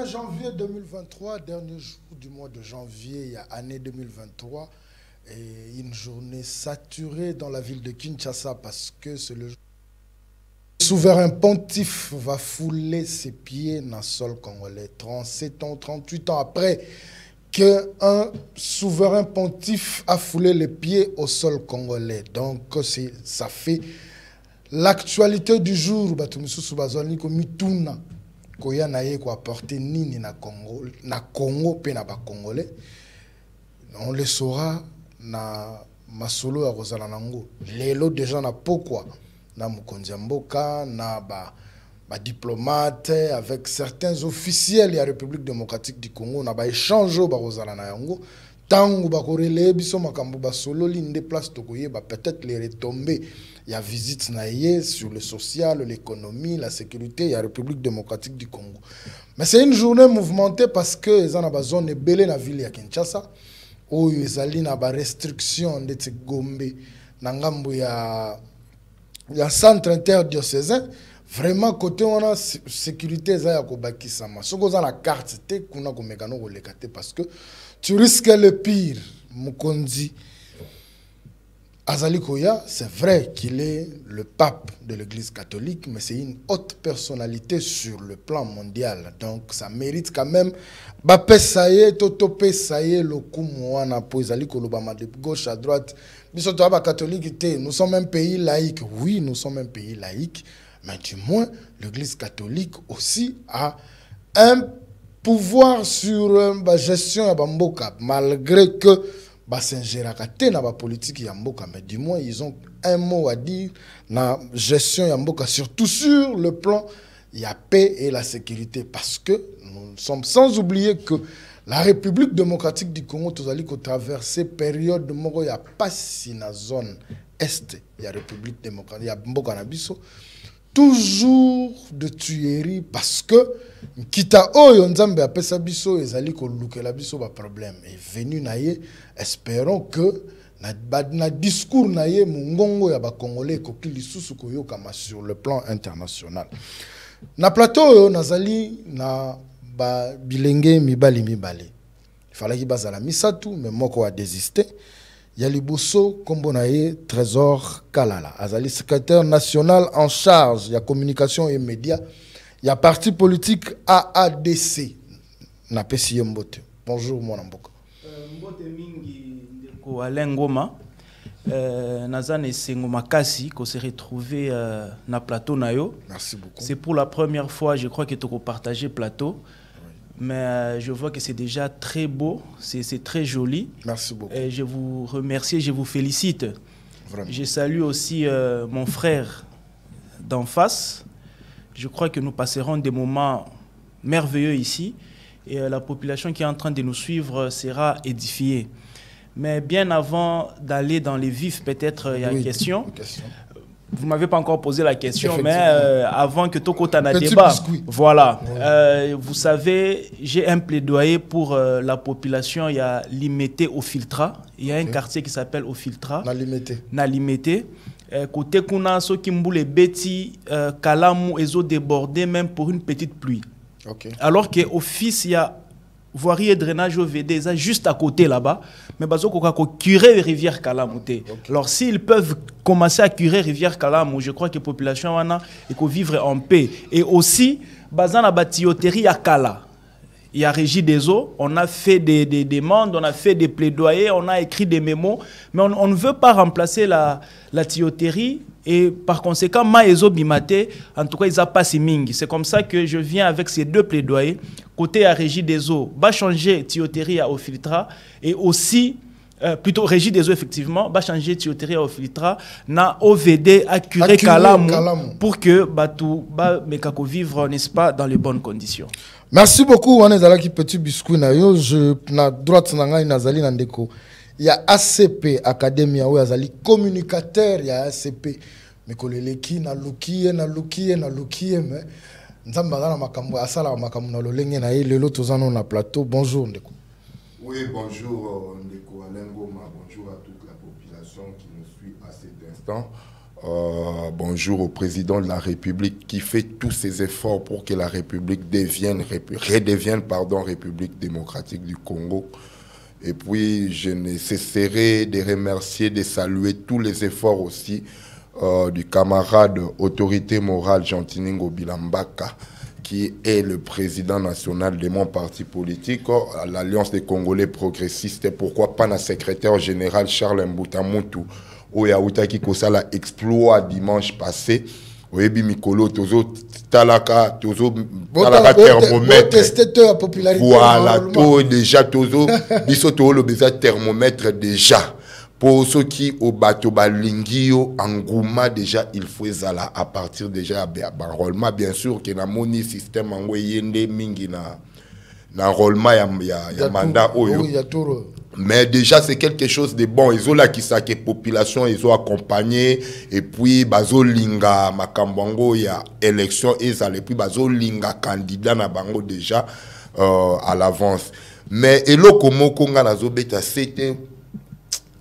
20 janvier 2023, dernier jour du mois de janvier, il y a année 2023, et une journée saturée dans la ville de Kinshasa parce que c'est le souverain pontife va fouler ses pieds dans le sol congolais. 37 ans, 38 ans après qu'un souverain pontife a foulé les pieds au sol congolais. Donc ça fait l'actualité du jour. Koya na ye ko apporter nini na Congo pe na ba Congolais. On le saura na masolo ya kozala nango. Lelo déjà na pourquoi na mukonzi mboka na ba diplomate avec certains officiels de la République démocratique du Congo na ba échange ba kozala na yango. Tango ba korele biso makambo ba solo linde place tokoye ba peut-être les retombées. Il y a visite naïe sur le social, l'économie, la sécurité, il y a la République démocratique du Congo. Mais c'est une journée mouvementée parce que les gens ont zone belé na ville ya Kinshasa où ils allaient na ba restriction de Gombe na ngambo ya centre interdiocésain. Vraiment côté on a sécurité za ya ko bakisama. Soko za na carte te kuna ko mekano ko lekate parce que tu risques le pire. Mukonzi Azali Koya, c'est vrai qu'il est le pape de l'église catholique, mais c'est une haute personnalité sur le plan mondial. Donc ça mérite quand même Bapé Saye, Totopé Saye, le Koumouana, Poizali Kolobama de gauche à droite. Nous sommes un pays laïque. Oui, nous sommes un pays laïque, mais du moins, l'église catholique aussi a un pouvoir sur la gestion de Bamboka, malgré que na ba politique ya mboka, mais du moins ils ont un mot à dire na gestion ya mboka, surtout sur le plan ya paix et la sécurité, parce que nous sommes sans oublier que la République démocratique du Congo tozali ko traverser période moko ya pasi na zone est ya République démocratique ya mboka na biso, toujours de tuerie parce que kita oyo nzambe apesa biso ezali ko lukela biso ba problème et venu naye. Espérons que na discours naye mungongo ya ba Congolais ko kilisusu ko yokama sur le plan international. Na plateau oyo nazali na ba bilenge mibali. Il fallait ki bazala misatu mais moko a désisté. Yalibuso kombo naye Trésor Kalala, azali secrétaire national en charge de la communication et médias. Il y a parti politique AADC. Na pesi mbote. Bonjour mon amboka. Mbote mingi ndeko Alain Ngoma. Nazane Sengo Makasi ko se retrouver na plateau nayo. Merci beaucoup. C'est pour la première fois, je crois que tu as partagé plateau. Mais je vois que c'est déjà très beau, c'est très joli. Merci beaucoup. Et je vous remercie et je vous félicite. Vraiment. Je salue aussi mon frère d'en face. Je crois que nous passerons des moments merveilleux ici. Et la population qui est en train de nous suivre sera édifiée. Mais bien avant d'aller dans les vifs, peut-être il y a une question. Vous ne m'avez pas encore posé la question, mais avant que Toko Tana débat, voilà. Ouais. Vous savez, j'ai un plaidoyer pour la population. Il y a limité au Filtra. Il y a un quartier qui s'appelle au Filtra. Na limité. Côté Kuna, ceux qui mboulent les bêtis, Kalamou, ils ont débordé même pour une petite pluie. Alors qu'au fils, il y a voirie et drainage OVD, ça juste à côté là-bas. Mais bazo ko curer rivière Kalamouté. Alors s'ils peuvent commencer à curer rivière Kalamou, je crois que la population wana et qu'on vivre en paix. Et aussi bazana batioterie à Kala. Il y a Régie des eaux, on a fait des demandes, on a fait des plaidoyers, on a écrit des mémos, mais on ne veut pas remplacer la tuyauterie. Et par conséquent, Maïzo Bimate, en tout cas, ils n'ont pas si mingi. C'est comme ça que je viens avec ces deux plaidoyers. Côté à Régie des eaux, va changer tuyauterie à Ofiltra. Et aussi, plutôt Régie des eaux, effectivement, va changer tuyauterie à Ofiltra. Na OVD à curer Kalamou pour que tout mekako vivre, n'est-ce pas, dans les bonnes conditions. Merci beaucoup, on est dans qui petit biscuit. Je na droite nanga inazali nandeko. Il y a ACP Academia où il y a communicateur, il y a ACP. Mais que les qui na lukie mais nzamba na makambo asala makambo na lolenge na ye lelo tozana na plateau. Bonjour ndeko. Oui, bonjour ndeko Alain Ngoma, bonjour à toute la population qui nous suit à cet instant. Bonjour au président de la République qui fait tous ses efforts pour que la République redevienne République démocratique du Congo. Et puis, je ne cesserai de remercier, de saluer tous les efforts aussi du camarade autorité morale Jean-Tiningo Bilambaka, qui est le président national de mon parti politique, l'Alliance des Congolais progressistes, et pourquoi pas le secrétaire général Charles Mbutamutu, où il y a eu un exploit dimanche passé. Oyebi mikolo tozo talaka thermomètre voilà to déjà tozo biso to le besoin thermomètre déjà pour ceux qui au bateau balingio engouement déjà il faut zala à partir déjà enrôlement bien sûr que na moni système ngo yende mingi na enrôlement ya mandat oyo. Mais déjà, c'est quelque chose de bon. Ils ont là qui sa population, ils ont accompagné. Et puis, bazo linga makambongo, il y a élection. Et puis, bazo linga candidat na bango déjà à l'avance. Mais, et lo komo konga na zobeta, c'était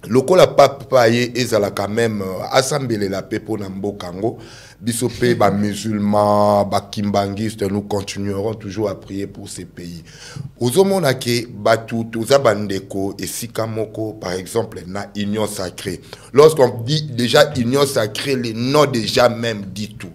loko la papaye, ils ont quand même assemblé la paix pour Nambo Kango. Bisopé, ba musulmans, ba kimbangistes, nous continuerons toujours à prier pour ces pays. Ozomonake, batu, toza bandeko et sikamoko, par exemple, na union sacrée. Lorsqu'on dit déjà union sacrée, les noms déjà même dit tout.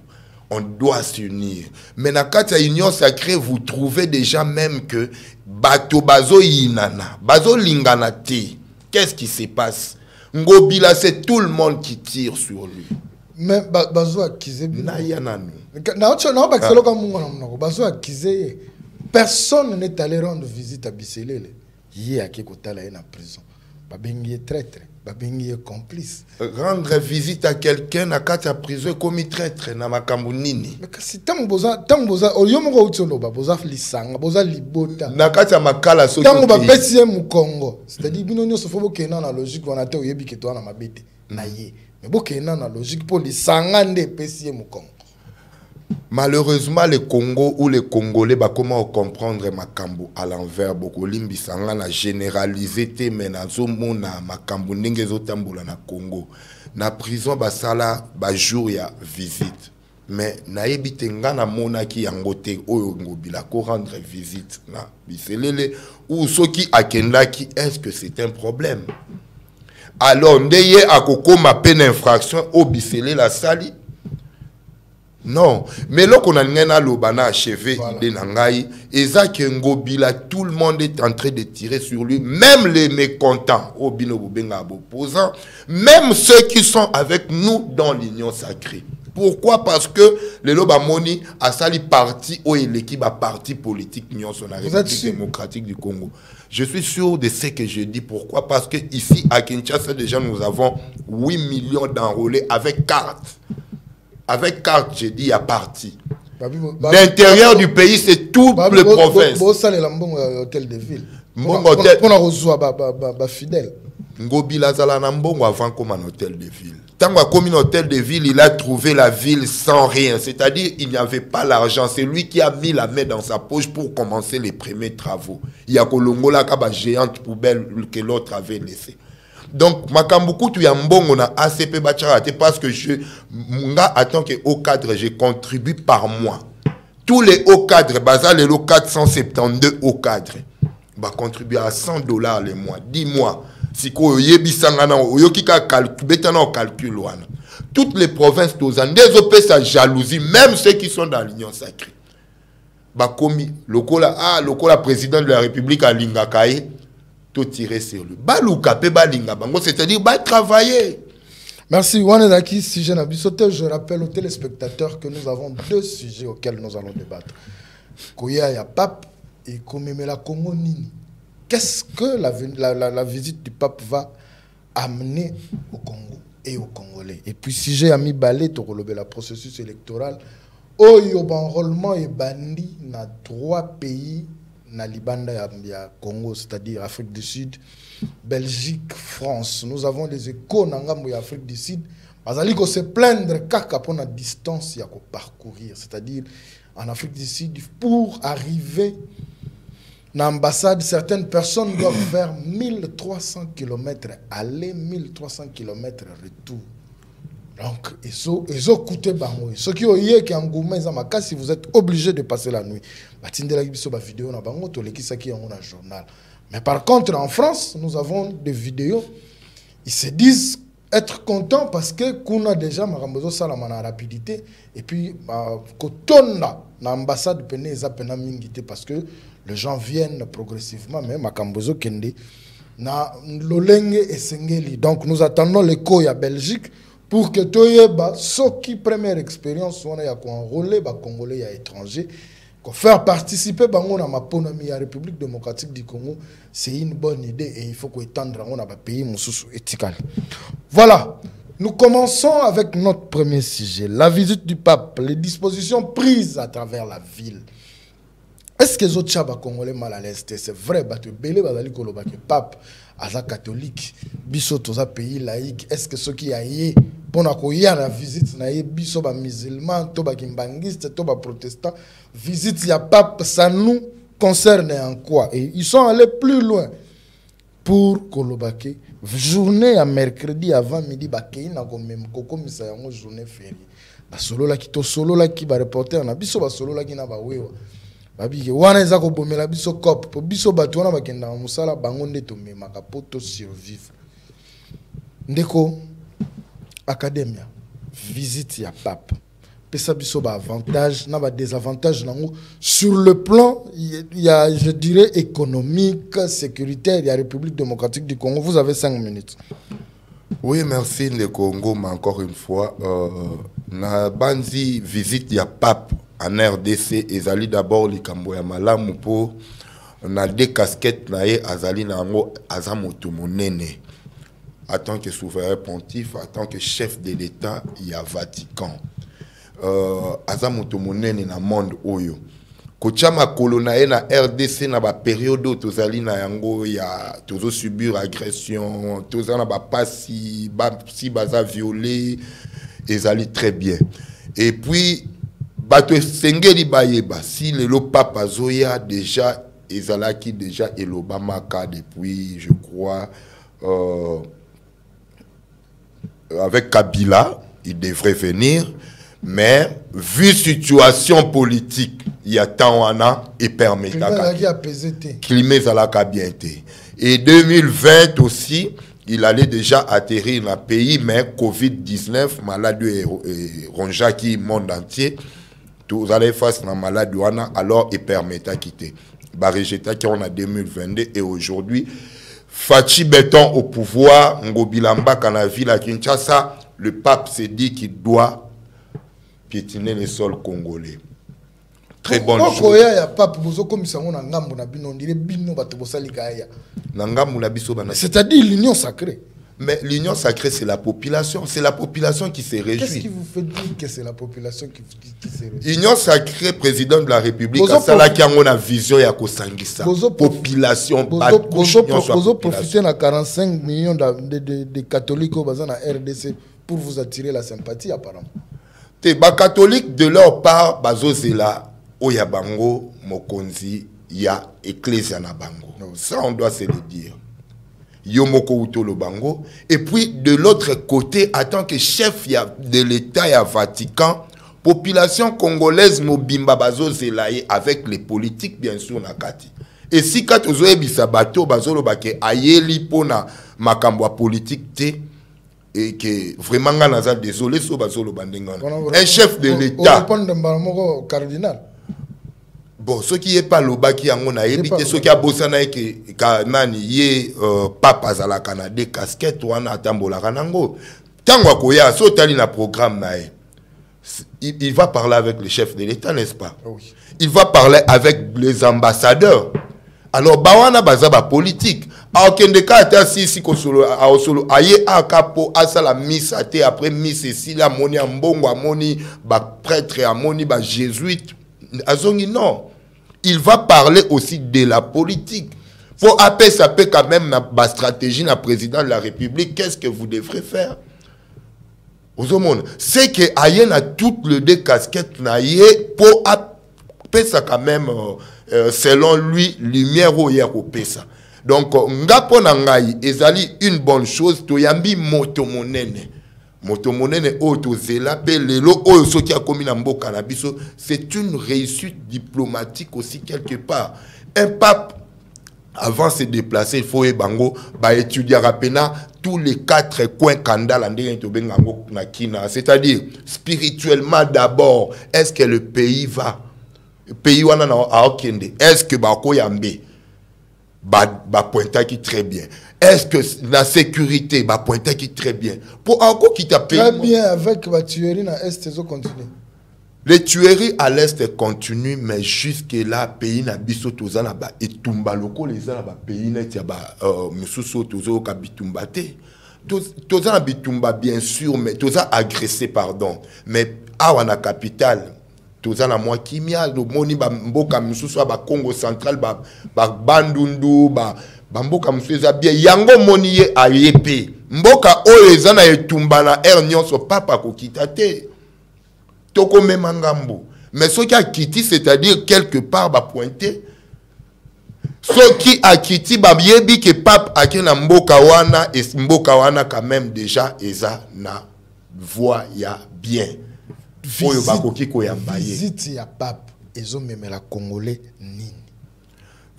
On doit s'unir. Mais na kata union sacrée, vous trouvez déjà même que bato bazo yinana, bazo lingana te. Qu'est-ce qui se passe? Ngobila, c'est tout le monde qui tire sur lui. Mais bazo akize personne n'est allé rendre visite à Biselele. Yé a kotala en prison. Babengi traître, babengi complice. Rendre visite à quelqu'un à kata prison comme traître na makambo nini. Mais si tant boza oyomoko utsono boza lisanga boza libota. Na kata makala so. Tant ba pesi mu Congo. C'est-à-dire bino nyoso fo bokena na logique on a te oyebi ke to na mabete na ye. Mais bokena na logique pour lisanga nde pesi mu Congo. Malheureusement, le Congo ou les Congolais, comment comprendre Makambo à l'envers, beaucoup limbisanga na généralisé te menazo mona Makambo n'engezo tamboula na Congo. Na prison basala jour ya visite. Mais na ebitenga na mona ki yangote oyo ngobila ko rendre visite na biselele ou ceux qui akenda qui est-ce que c'est un problème? Alors ndeye akoko ma peine infraction au biselele la sali. Non, mais là qu'on a l'obana achevé, il est et ça Ngobila, tout le monde est en train de tirer sur lui, même les mécontents, opposants, même ceux qui sont avec nous dans l'union sacrée. Pourquoi? Parce que le Lobamoni a sali parti ou l'équipe a parti politique Union sur la République démocratique du Congo. Je suis sûr de ce que je dis. Pourquoi? Parce que ici à Kinshasa déjà nous avons 8 millions d'enrôlés avec carte. Avec carte, j'ai dit, à parti. L'intérieur du pays, c'est toutes les provinces. Hôtel de ville. Pour nos fidèles. Ngobila zala na mbongo avant comme un hôtel de ville. Tant comme un hôtel de ville, il a trouvé la ville sans rien. C'est-à-dire, il n'y avait pas l'argent. C'est lui qui a mis la main dans sa poche pour commencer les premiers travaux. Il y a Kolongola kaba géante poubelle que l'autre avait laissé. Donc, makambuku tu yambongo na ACP bacharate parce que attends que au cadre, je contribue par mois. Tous les hauts cadres, bazar les 472 hauts cadres, bah contribuer à $100 le mois, 10 mois. Si ko yebi sangana oyoki ka calcul wana. Toutes les provinces tozan des opé sa jalousie, même ceux qui sont dans l'union sacrée. Bah komi lokola président de la République à Lingakaye. Tout tirer sur lui. C'est-à-dire, travailler. Merci. Je rappelle aux téléspectateurs que nous avons deux sujets auxquels nous allons débattre. Koya ya pape et Komemela Congo Nini. Qu'est-ce que la visite du pape va amener au Congo et aux Congolais? Et puis, si j'ai mis balé pour le processus électoral, enrôlement et bandi dans 3 pays. Na Libanda ya Congo, c'est-à-dire Afrique du Sud, Belgique, France. Nous avons les échos dans l'Afrique du Sud. Bazali ko se plaindre kaka pour la distance ya ko parcourir, c'est-à-dire en Afrique du Sud pour arriver dans l'ambassade, certaines personnes doivent faire 1300 km aller, 1300 km retour. Donc, ils ont coûté bango. Ceux qui ont eu qui engouement si vous êtes obligé de passer la nuit. Batinde la vidéo na bango to leki saki en un journal. Mais par contre en France, nous avons des vidéos. Ils se disent être contents parce que qu'on a déjà marambozo salama na rapidité et puis kotonna na ambassade pene eza pena mingité parce que les gens viennent progressivement mais makambozo kende na lolenge esengeli. Donc nous attendons l'écho ya Belgique pour que toyeba ceux qui première expérience on a enrôler ba congolais ya étranger ko faire participer bango na maponomi ya République démocratique du Congo, c'est une bonne idée et il faut ko étendre on a ba pays mususu etikali. Voilà, nous commençons avec notre premier sujet, la visite du pape, les dispositions prises à travers la ville. Est-ce que les autres chaba congolais mal à l'aise? C'est vrai, bah tu belé bazali koloba que pape aza catholique, biso toza pays laïque. Est-ce que ceux qui aillent pour accueillir la visite na biso ba musulman, to ba kimbangiste, to ba protestant, visite ya pape, ça nous concerne en quoi? Et ils sont allés plus loin pour kolobake journée à mercredi avant midi ba keina ko même koko misa yango journée fériée. Ba solo la ki to solo la ki ba reporter na biso ba solo la ki na ba wewa. Babike wana eza ko bomela biso cop po biso bato wana bakenda musala bango nde to memaka po to survivre. Ndeko academia visite ya pape pesa biso ba avantage na ba désavantage nango sur le plan il y a je dirais économique, sécuritaire, il y a République démocratique du Congo. Vous avez 5 minutes. Oui, merci le Congo, mais encore une fois na banzi visite ya pape en RDC ezali d'abord likambo ya malamu po na deux casquettes na ye azali nango aza moto monene en tant que souverain pontife, en tant que chef de l'État ya Vatican. Aza moto monene na monde oyo kotia makolo na ye na RDC na ba période tozali na yango ya tozo subir agression, toza na ba pasi si baza violé ezali très bien. Et puis bato sengeli bayeba si le pape azoya déjà ezalaki déjà elobamaka depuis je crois avec Kabila il devrait venir, mais vu situation politique il y a tant wana et permettra climat zalaka bien été. Et 2020 aussi il allait déjà atterrir dans le pays, mais Covid-19 maladie ronja qui monde entier tous allez face à la maladie alors il permettra de quitter. Barrejeta qui on a 2022 et aujourd'hui Fachi Béton au pouvoir, Ngobilamba dans la ville à Kinshasa, le pape s'est dit qu'il doit piétiner les sols congolais. Très bonne chose. C'est-à-dire l'union sacrée. Mais l'union sacrée, c'est la population. C'est la population qui se réjouit. Qu'est-ce qui vous fait dire que c'est la population qui se réjouit? L'union sacrée, président de la République, c'est là qu'il y a une vision de Kosangisa. Population, vous profitez de 45 millions de catholiques au bazar na RDC pour vous attirer la sympathie, apparemment. Les catholiques, de leur part, bazozela, oyabango, mokonzi, ya ecclésia na bango. Ça, on doit se le dire. Yomoko Utolo Bango. Et puis, de l'autre côté, en tant que chef de l'État et à Vatican, population congolaise mobimba bazo zelaye avec les politiques, bien sûr, nakati. Et si quand vous avez bisabato, bazolo bake ayeli pona makambo politique te, et que vraiment, on désolé, so bazolo bandengana. Un chef de l'État. Cardinal. Bon, ce qui est pas le bas qui en a évité, ce qui a bossé na que nani yé papa zala Canada casquette ou en atambo la ranango. Tango koya so tali na programme na il va parler avec le chef de l'État, n'est-ce pas? Oui. Il va parler avec les ambassadeurs. Alors bawana bazaba politique. A aucun des cas ta si kosolo a osolo aye akapo asala miss ate après miss ici la moni ambongo amoni ba prêtre amoni ba jésuite azongi non. Il va parler aussi de la politique. Pour appeler ça peut quand même la stratégie na président de la République. Qu'est-ce que vous devrez faire? C'est que Ayen a toutes les deux casquettes pour appeler ça quand même selon lui lumière au hier au pesa. Donc ngapo na ngai ezali une bonne chose to yambi moto monene. moto monene oyo zela pe lelo oyo soki akomi na mboka na biso, c'est une réussite diplomatique aussi quelque part. Un pape, avant de se déplacer, il faut étudier rapidement tous les 4 coins kandala na Kina. C'est-à-dire, spirituellement d'abord, est-ce que le pays va? Le pays wana na aokende. Est-ce que bako yambe ba pointa qui très bien? Est-ce que la sécurité ba pointa qui très bien? Pour encore qui t'a payé très bien avec la tuerie na est zo continue. Les tueries à l'est continuent, mais jusque là, pays na biso tozana ba etumba loko les na ba pays na tia ba mususu tozo ka bitumba te. Tozana bitumba bien sûr, mais toza agressé pardon. Mais awa na capitale tozana mwa kimia no moni ba mboka mususu ba Congo central ba Bandundu ba mboka mususu bien yango moni ye ayepe. Mboka oyo ezana etumba na nyonso papa ko kitate. Toko memangambo. Mais ce qui a quitté, c'est-à-dire quelque part, va pointer. Ce qui a quitté, va bien que pape a na mboka wana et mboka wana quand même déjà eza na voix ya bien. Visite ya pape ezo meme la Congolais nini.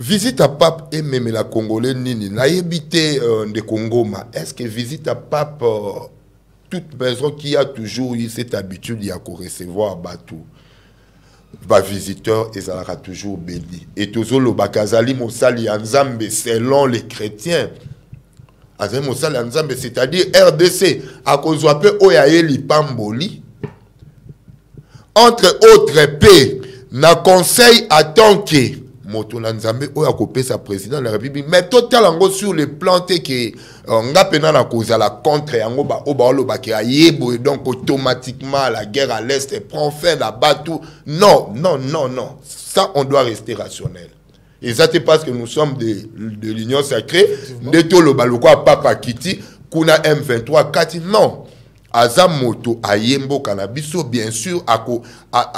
Visite à pape et même la Congolais nini. Na yebite de Congoma. Est-ce que visite à pape toute maison qui a toujours eu cette habitude de recevoir bateau, ba visiteur, ils aura toujours béni. Et toujours le bakazali mosali anzambe selon les chrétiens. Azali mosali anzambe, c'est-à-dire RDC, à cause de peu oyaye li pamboli. Entre autres pays, na conseil à tant que moto na nzambe oya kopé sa président de la République, mais total ango sur le plan te que nga pena na cause la contre yango ba oba lo ba ki ayebo et donc automatiquement la guerre à l'est prend fin là-bas tout. Non, non, non, non. Ça on doit rester rationnel. Et ça c'est parce que nous sommes de l'union sacrée de to lo ba lo kwa papa kiti kuna M23 kati non. Azamoto ayembo kanabiso bien sûr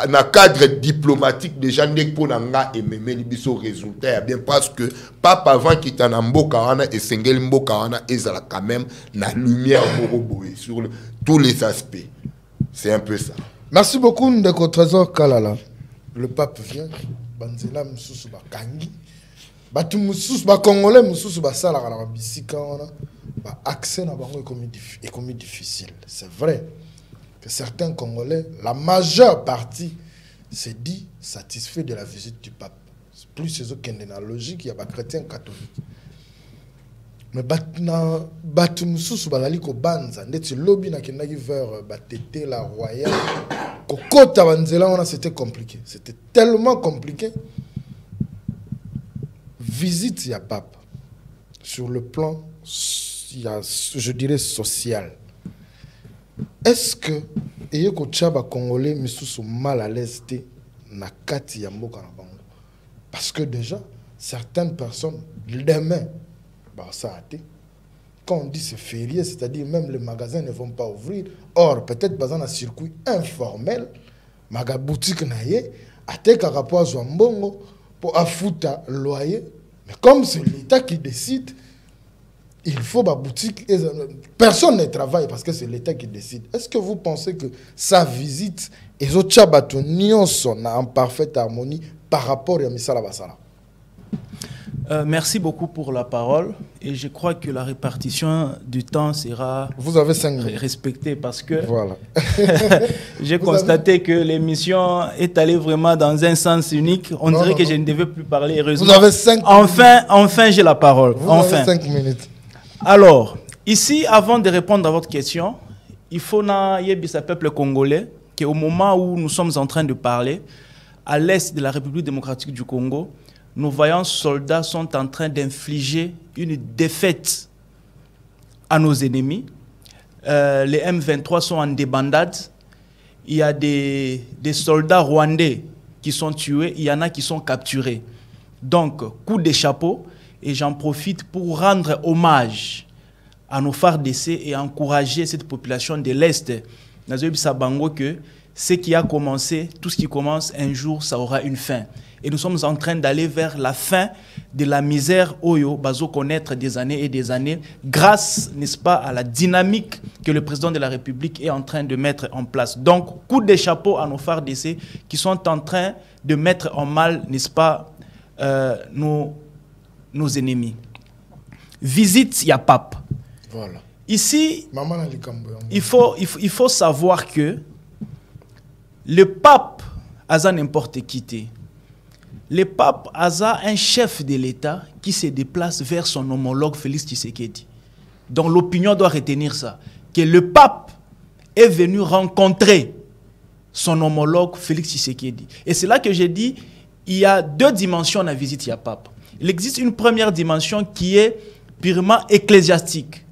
na cadre diplomatique déjà nek po nga ememeli biso résultat bien parce que papa avant qui na mboka wana et sengeli mboka wana ezala quand même na lumière boroboé sur tous les aspects. C'est un peu ça. Merci beaucoup Ndeko Trésor Kalala. Le pape vient banzela mususu bakangi batu mususu ba congolais mususu basala kana bisika wana. Accès à bango est comme difficile. C'est vrai que certains Congolais, la majeure partie, s'est dit satisfait de la visite du pape. Plus c'est aucune logique, il y a des chrétiens catholiques. Mais batu mususu balali ko banza ndeti lobby na kendaki vers batete la royale kokota banzela on c'était compliqué. C'était tellement compliqué. Visite ya pape sur le plan je dirais social. Est-ce que Eyeko Tchaba Congolais me sous mal à l'aise na kati ya mboka na bango? Parce que déjà certaines personnes demain bah ça a été quand on dit c'est férié, c'est-à-dire même les magasins ne vont pas ouvrir. Or peut-être dans un circuit informel maga boutique na ye ateka rapport à mbongo pour afuta loyer, mais comme c'est l'État qui décide, il faut ma boutique. Personne ne travaille parce que c'est l'État qui décide. Est-ce que vous pensez que sa visite et autres sont en parfaite harmonie par rapport à Misala Basala? Merci beaucoup pour la parole et je crois que la répartition du temps sera vous avez 5 minutes respectée parce que voilà. J'ai constaté que l'émission est allée vraiment dans un sens unique. On dirait que je ne devais plus parler. Heureusement. Vous avez 5 minutes. Enfin j'ai la parole. Vous enfin. avez 5 minutes. Alors, ici, avant de répondre à votre question, il faut que peuple congolais, qu'au moment où nous sommes en train de parler, à l'est de la République démocratique du Congo, nos vaillants soldats sont en train d'infliger une défaite à nos ennemis. Les M23 sont en débandade. Il y a des soldats rwandais qui sont tués, il y en a qui sont capturés. Donc, coup de chapeau. Et j'en profite pour rendre hommage à nos FARDC et encourager cette population de l'Est. Nazoïb Sabango que ce qui a commencé, tout ce qui commence, un jour, ça aura une fin. Et nous sommes en train d'aller vers la fin de la misère Oyo, bazo connaître des années et des années, grâce, n'est-ce pas, à la dynamique que le président de la République est en train de mettre en place. Donc, coup de chapeau à nos phares d'essai qui sont en train de mettre en mal, n'est-ce pas, nos ennemis. Visite Yapap. Voilà. Ici, il faut savoir que le pape a n'importe qui. Le pape a un chef de l'État qui se déplace vers son homologue Félix Tshisekedi. Donc l'opinion doit retenir ça. Que le pape est venu rencontrer son homologue Félix Tshisekedi. Et c'est là que j'ai dit, il y a deux dimensions à la visite Yapap. Il existe une première dimension qui est purement ecclésiastique,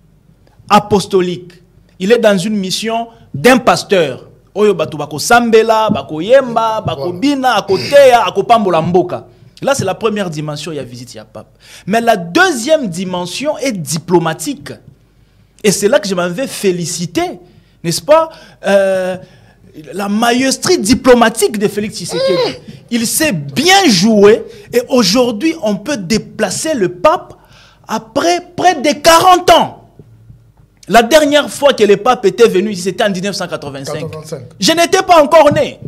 apostolique. Il est dans une mission d'un pasteur. Oyo batu bako sambela, bako yemba, bako bina, ako teya, ako pambola mboka. Là, c'est la première dimension, il y a visite, il y a pape. Mais la deuxième dimension est diplomatique. Et c'est là que je m'en vais féliciter, n'est-ce pas, la maïeustrie diplomatique de Félix Tshisekedi. Il s'est bien joué et aujourd'hui, on peut déplacer le pape après près de 40 ans. La dernière fois que le pape était venu ici, c'était en 1985. Je n'étais pas encore né.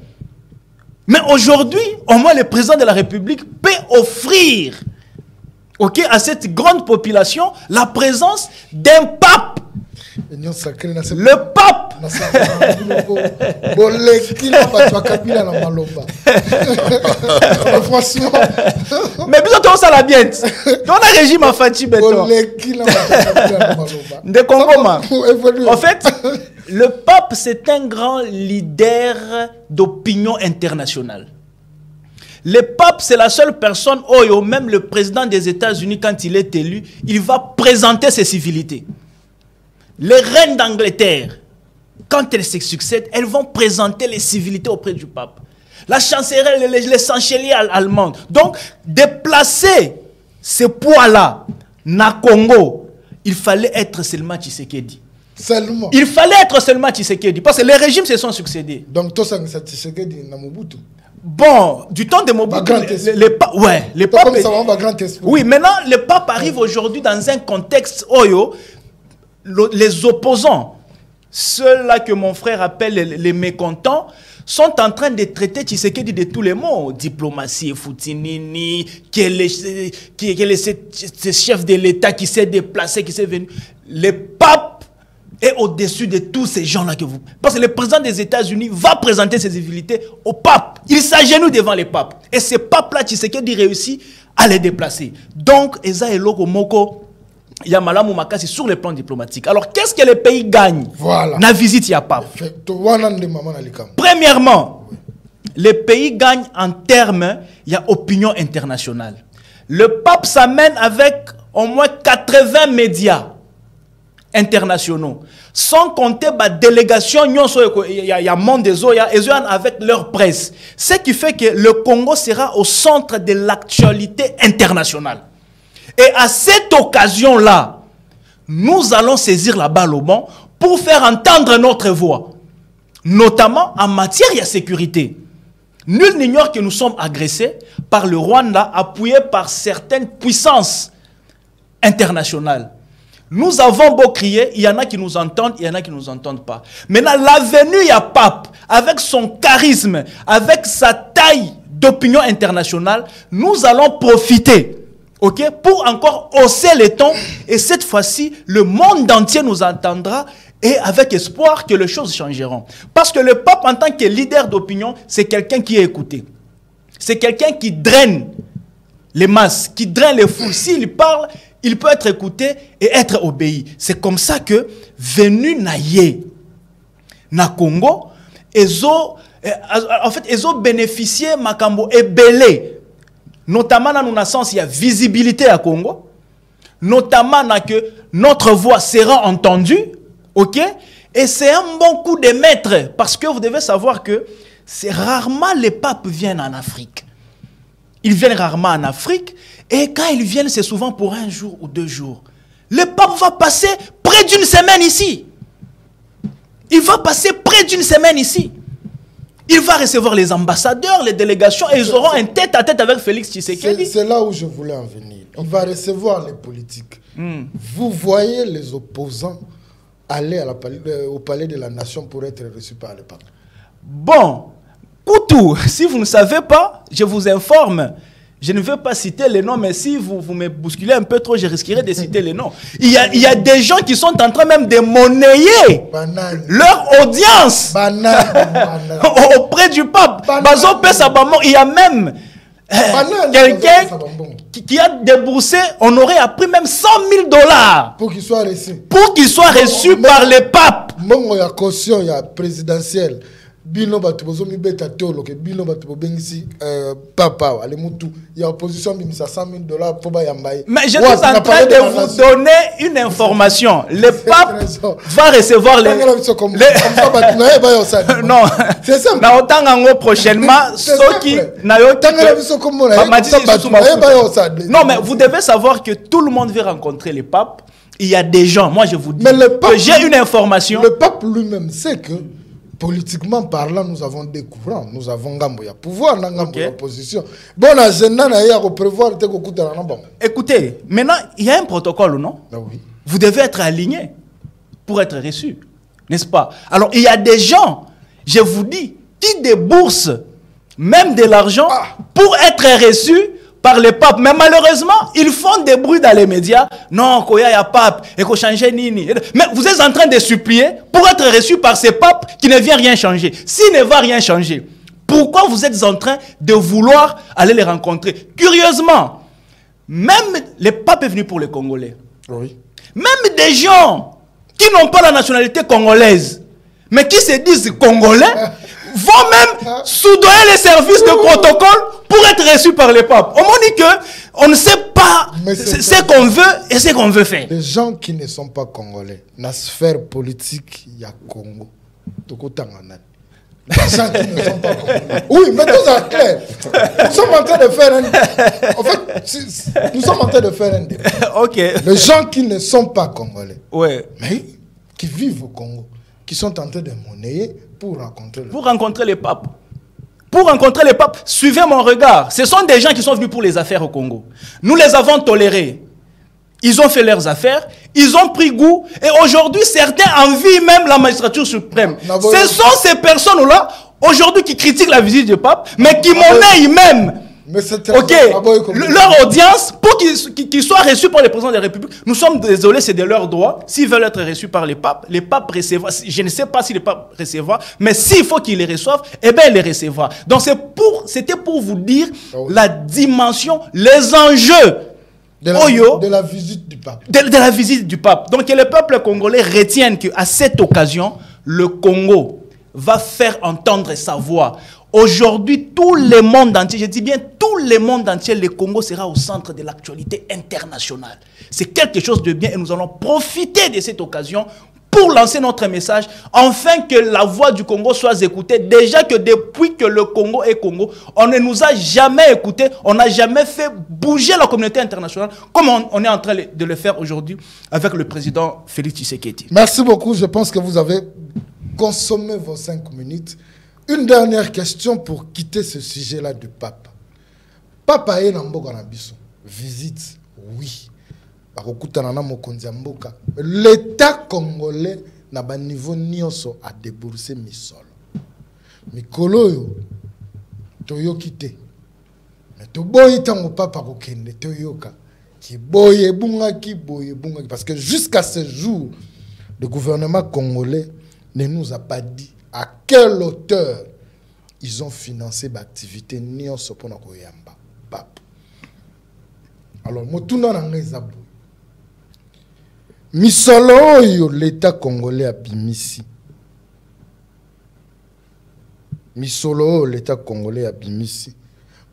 Mais aujourd'hui, au moins le président de la République peut offrir, à cette grande population la présence d'un pape. Le pape. Franchement. Mais bien sûr, ça la bien. On a régime à Fatih Beto. De Congoma. En fait, le pape, c'est un grand leader d'opinion internationale. Le pape, c'est la seule personne, même le président des États-Unis, quand il est élu, il va présenter ses civilités. Les reines d'Angleterre, quand elles se succèdent, elles vont présenter les civilités auprès du pape. La chancelière, les chanceliers allemandes. Donc, déplacer ce poids-là, na Congo, il fallait être seulement Tshisekedi. Seulement. Il fallait être seulement Tshisekedi, parce que les régimes se sont succédés. Donc, toi, c'est Tshisekedi na Mobutu. Bon, du temps de Mobutu, les papes... Oui, maintenant, le pape arrive aujourd'hui dans un contexte Oyo. Les opposants, ceux-là que mon frère appelle les mécontents, sont en train de traiter Tshisekedi de tous les mots. Diplomatie, Foutinini, qui est ce chef de l'État qui s'est déplacé, qui s'est venu. Le pape est au-dessus de tous ces gens-là que vous... Parce que le président des États-Unis va présenter ses civilités au pape. Il s'agenouille devant le pape. Et ce pape-là, Tshisekedi réussit à les déplacer. Donc, Eza Eloko Moko... Il y a Malamou Makasi sur le plan diplomatique. Alors, qu'est-ce que les pays gagnent? Voilà. La visite, il n'y a pas. Premièrement, les pays gagnent en termes, il y a opinion internationale. Le pape s'amène avec au moins 80 médias internationaux. Sans compter la délégation, il y a monde des eaux, il y a avec leur presse. Ce qui fait que le Congo sera au centre de l'actualité internationale. Et à cette occasion-là, nous allons saisir la balle au bon pour faire entendre notre voix. Notamment en matière de sécurité. Nul n'ignore que nous sommes agressés par le Rwanda, appuyé par certaines puissances internationales. Nous avons beau crier, il y en a qui nous entendent, il y en a qui ne nous entendent pas. Maintenant, la venue à Pape, avec son charisme, avec sa taille d'opinion internationale, nous allons profiter. Pour encore hausser les tons, et cette fois-ci, le monde entier nous entendra et avec espoir que les choses changeront. Parce que le pape, en tant que leader d'opinion, c'est quelqu'un qui est écouté. C'est quelqu'un qui draine les masses, qui draine les foules. S'il parle, il peut être écouté et être obéi. C'est comme ça que, venu naïe, na Congo, ils ont bénéficié makambo et belé. Notamment dans notre sens, il y a visibilité à Congo. Notamment que notre voix sera entendue. Et c'est un bon coup de maître. Parce que vous devez savoir que c'est rarement les papes viennent en Afrique. Ils viennent rarement en Afrique. Et quand ils viennent, c'est souvent pour 1 jour ou 2 jours. Le pape va passer près d'une semaine ici. Il va passer près d'une semaine ici. Il va recevoir les ambassadeurs, les délégations, et ils auront un tête-à-tête avec Félix Tshisekedi. C'est là où je voulais en venir. Il va recevoir les politiques. Vous voyez les opposants aller au palais de la nation pour être reçus par le pape. Bon, Koutou, si vous ne savez pas, je vous informe. Je ne veux pas citer les noms, mais si vous me bousculez un peu trop, je risquerais de citer les noms. Il y a des gens qui sont en train même de monnayer leur audience auprès du pape. Il y a même quelqu'un qui a déboursé, on aurait appris même 100 000 $ pour qu'il soit reçu. Pour qu'il soit reçu par le pape. Il y a caution, il y a présidentielle. Bino batubozo mi beta tolo ke bino batubengisi papa ale mutu il y a opposition bimisa 100 000 $ pour ba yambaye. Mais je suis en train de vous donner une information. Le pape va recevoir les non. C'est ça. Na otangango prochainement ceux qui na yo non mais vous devez savoir que tout le monde veut rencontrer le pape. Il y a des gens, moi je vous dis que j'ai une information. Le pape lui-même sait que politiquement parlant, nous avons des courants. Nous avons Gamboya pouvoir, Gamboya opposition. Bon, agenda, il y a prévoir. Écoutez, maintenant, il y a un protocole, non? Ah oui. Vous devez être aligné pour être reçu, n'est-ce pas? Alors, il y a des gens, je vous dis, qui déboursent même de l'argent pour être reçus par le pape. Mais malheureusement, ils font des bruits dans les médias. Non, il y a pape, il faut changer nini. Mais vous êtes en train de supplier pour être reçu par ce pape qui ne vient rien changer. S'il ne va rien changer, pourquoi vous êtes en train de vouloir aller les rencontrer? Curieusement, même le pape est venu pour les Congolais. Oui. Même des gens qui n'ont pas la nationalité congolaise, mais qui se disent Congolais, vont même soudoyer les services de protocole pour être reçus par le pape. On m'a dit qu'on ne sait pas ce qu'on veut et ce qu'on veut faire. Les gens qui ne sont pas congolais, dans la sphère politique, il y a Congo. Les gens qui ne sont pas congolais. Oui, mais tout est clair. Nous sommes en train de faire un... En fait, nous sommes en train de faire un débat. Ok. Les gens qui ne sont pas congolais, ouais, mais qui vivent au Congo, qui sont en train de monnayer pour rencontrer le pape. Pour rencontrer les papes. Pour rencontrer les papes, suivez mon regard. Ce sont des gens qui sont venus pour les affaires au Congo. Nous les avons tolérés. Ils ont fait leurs affaires, ils ont pris goût, et aujourd'hui, certains envient même la magistrature suprême. Ce sont ces personnes-là, aujourd'hui, qui critiquent la visite du pape, mais qui monnaient même. Ok, leur audience, pour qu'ils soient reçus par les présidents de la République, nous sommes désolés, c'est de leur droit. S'ils veulent être reçus par les papes recevra. Je ne sais pas si les papes recevra, mais s'il faut qu'ils les reçoivent, eh bien, ils les recevra. Donc, c'était pour vous dire la dimension, les enjeux de la visite du pape. De la visite du pape. Donc, que le peuple congolais retienne qu'à cette occasion, le Congo va faire entendre sa voix. Aujourd'hui, tout le monde entier, je dis bien tout le monde entier, le Congo sera au centre de l'actualité internationale. C'est quelque chose de bien et nous allons profiter de cette occasion pour lancer notre message, afin que la voix du Congo soit écoutée. Déjà que depuis que le Congo est Congo, on ne nous a jamais écoutés, on n'a jamais fait bouger la communauté internationale, comme on est en train de le faire aujourd'hui avec le président Félix Tshisekedi. Merci beaucoup, je pense que vous avez consommé vos 5 minutes. Une dernière question pour quitter ce sujet-là du pape. Papa est dans visite, oui. L'État congolais n'a pas niveau nioso à débourser misolo. Mikolo yo toyo kite. Mais to boy tango papa kokende toyoka. Ki boye bunga ki parce que jusqu'à ce jour le gouvernement congolais ne nous a pas dit à quelle hauteur ils ont financé l'activité nioso pour koyamba pape. Alors motuna na ngezabu. Misolo yo l'État congolais a bimisi. Misolo l'État congolais a bimisi.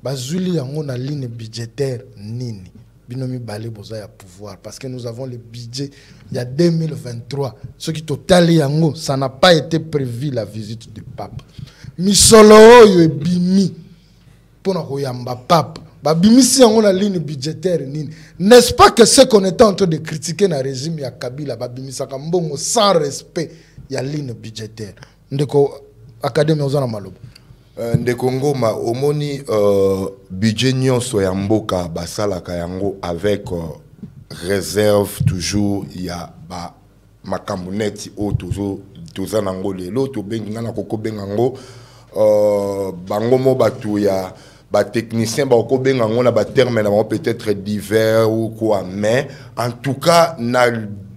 Bazuli yango na ligne budgétaire nini. Binomi balé boza ya pouvoir parce que nous avons le budget il y a 2023. Ce qui total yango, ça n'a pas été prévu la visite du pape. Misolo yo bimi pour na koyamba pape. Babimisi yango na ligne budgétaire nini. N'est-ce pas que ce qu'on était en train de critiquer dans le régime ya Kabila babimisa kambongo sans respect ya ligne budgétaire. Ndeko académie ozana maloba. De Congo, ma omoni budget nyonso ya mboka basala kayango avec réserve toujours il y a ba makambouneti o toujours tozanango lelo to benga na koko bengango bango mo batu ya ba technicien ba ko bengango na ba terme na peut-être divers ou quoi, mais en tout cas na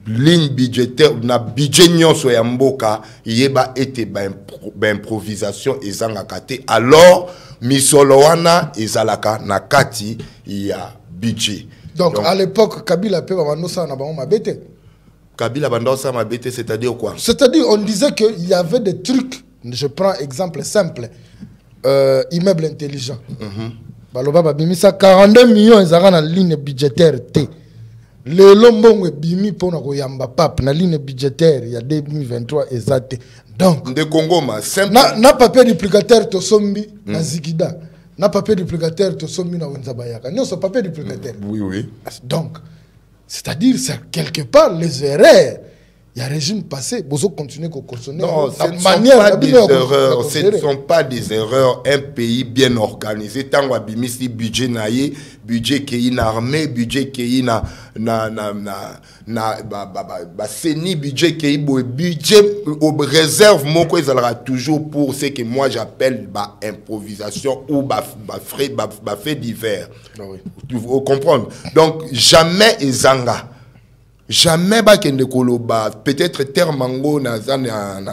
ligne budgétaire na budget nyonso ya mboka yeba ete ba improvisation ezanga kate alors misolo wana ezalaka na kati ya budget. Donc à l'époque Kabila pe banosa na bango mabete. Kabila bandosa mabete, c'est-à-dire quoi? C'est-à-dire on disait qu'il y avait des trucs, je prends exemple simple, immeuble intelligent. Baloba babimisa 42 millions ezaka na ligne budgétaire T. Le lombongo bimi pona koyamba pap na ligne budgétaire il y a 2023 exact. Donc de Congo ma simple na papier duplicateur to sombi na Zigida. Na papier duplicateur to sombi na Wenzabayaka. Non, ce papier duplicateur. Oui. Donc c'est-à-dire c'est quelque part les erreurs. Il y a un régime passé, vous continuez à consommer. Non, ce ne sont pas des erreurs. Un pays bien organisé, tant que bimisi budget naïe, budget qui est une armée, budget qui est seni, budget qui est budget aux réserves, mon quoi ils toujours pour ce que moi j'appelle improvisation ou fait divers. Vous comprenez? Donc jamais ezanga. Jamais bakende koloba peut-être terre mango na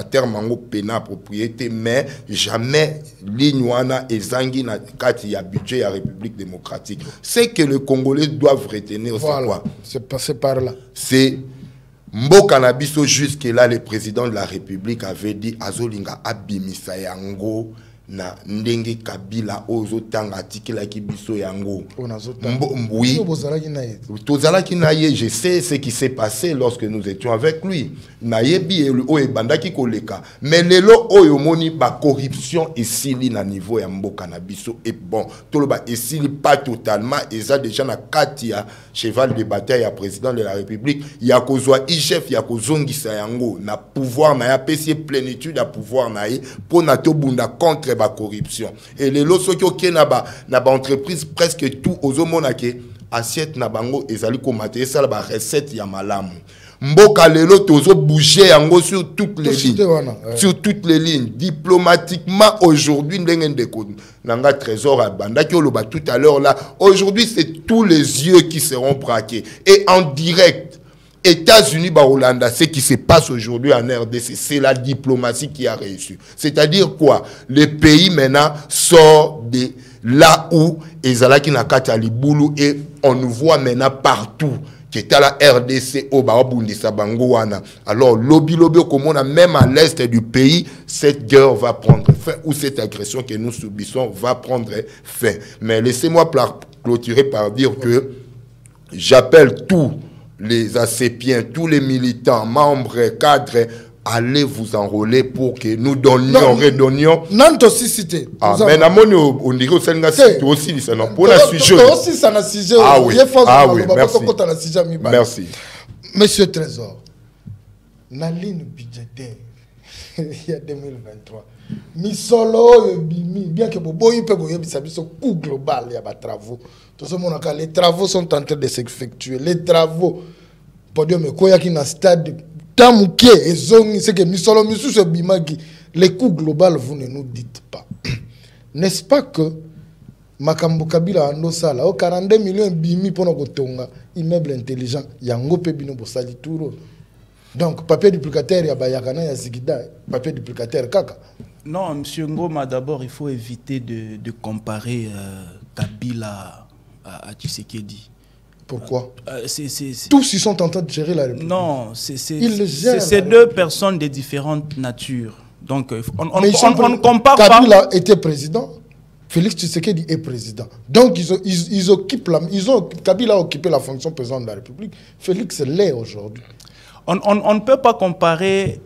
terre mango pena propriété, mais jamais lignwana ezangi na kati ya budget ya République démocratique. C'est que les Congolais doivent retenir, voilà, c'est quoi? C'est passé par là. C'est Mboka na biso jusque là le président de la République avait dit azolinga abimisa yango na ndenge Kabila ozo tanga tikela ki biso yango. Oui. Tozalaki naye, je sais ce qui s'est passé lorsque nous étions avec lui. Nayebi o ebandaki koleka. Mais lelo oyo moni ba corruption esili na niveau ya mboka na biso et bon, toloba esili pas totalement, eza déjà na kati ya cheval de bataille ya président de la République, ya kozwa chef ya kozongisa yango na pouvoir na ya pesi plénitude à pouvoir na ye pour na to bunda contre ba corruption. Et les lots qui na ba entreprise presque tout aux monake assiette na bango ezali komater ça ba recette ya malamu. Mboka lelo tozo bouger yango sur toutes les lignes. Sur toutes les lignes diplomatiquement aujourd'hui ndenge ndeko nanga trésor à banda ki oloba tout à l'heure là. Aujourd'hui c'est tous les yeux qui seront braqués et en direct. États-Unis, Hollande, ce qui se passe aujourd'hui en RDC, c'est la diplomatie qui a réussi. C'est-à-dire quoi? Le pays maintenant sort de là où Ezalaki Nakata Liboulou et on nous voit maintenant partout. Qui est à la RDC au Barabundisa Bangouana. Alors, lobby, comme on a même à l'est du pays, cette guerre va prendre fin, ou cette agression que nous subissons va prendre fin. Mais laissez-moi clôturer par dire que j'appelle tous les acépiens, tous les militants, membres, cadres, allez vous enrôler pour que nous donnions, redonnions. Non, aussi cité. Ah, mais on dirait que c'est aussi ça. Non, pour la sujet. Aussi ça n'a sujet. Ah oui. Ah oui. Merci. Merci. Monsieur Trésor, la ligne budgétaire, il y a 2023. Misolo bimi bien que boboyi pe boye bisabiso coût global ya ba travaux. Tout ce monde les travaux sont en train de s'effectuer. Les travaux pour dire mais koya ki na stade tamuke ezongi c'est que misolo misusu bimaki les coûts global vous ne nous dites pas. N'est-ce pas que Makambo Kabila ando sala o 42 millions bimi pour kotonga immeuble intelligent yango pe bino bosali turo. Donc papier duplicateur ya bayakana ya Zigida, papier duplicateur kaka. Non, monsieur Ngoma, d'abord, il faut éviter de comparer Kabila à Tshisekedi. Pourquoi tous ils sont en train de gérer la République. Non, c'est deux personnes de différentes natures. Donc, on ne compare pas. Kabila était président, Félix Tshisekedi est président. Donc, Kabila a occupé la fonction président de la République. Félix l'est aujourd'hui. On ne peut pas comparer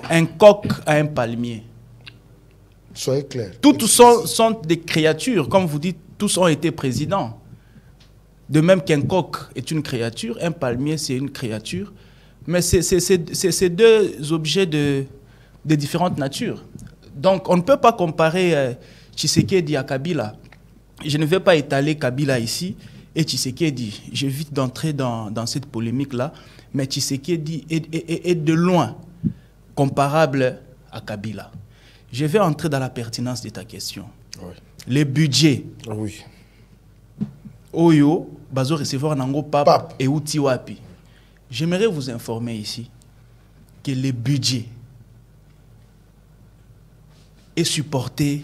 un coq à un palmier. Soyez clair. Tous sont des créatures. Comme vous dites, tous ont été présidents. De même qu'un coq est une créature, un palmier c'est une créature. Mais c'est deux objets de différentes natures. Donc on ne peut pas comparer Tshisekedi à Kabila. Je ne vais pas étaler Kabila ici et Tshisekedi. J'évite d'entrer dans cette polémique-là, mais Tshisekedi est de loin comparable à Kabila. Je vais entrer dans la pertinence de ta question. Oui. Les budgets. Oui. Oyo, bazo recevoir nango Pape. et outi wapi. J'aimerais vous informer ici que le budget est supporté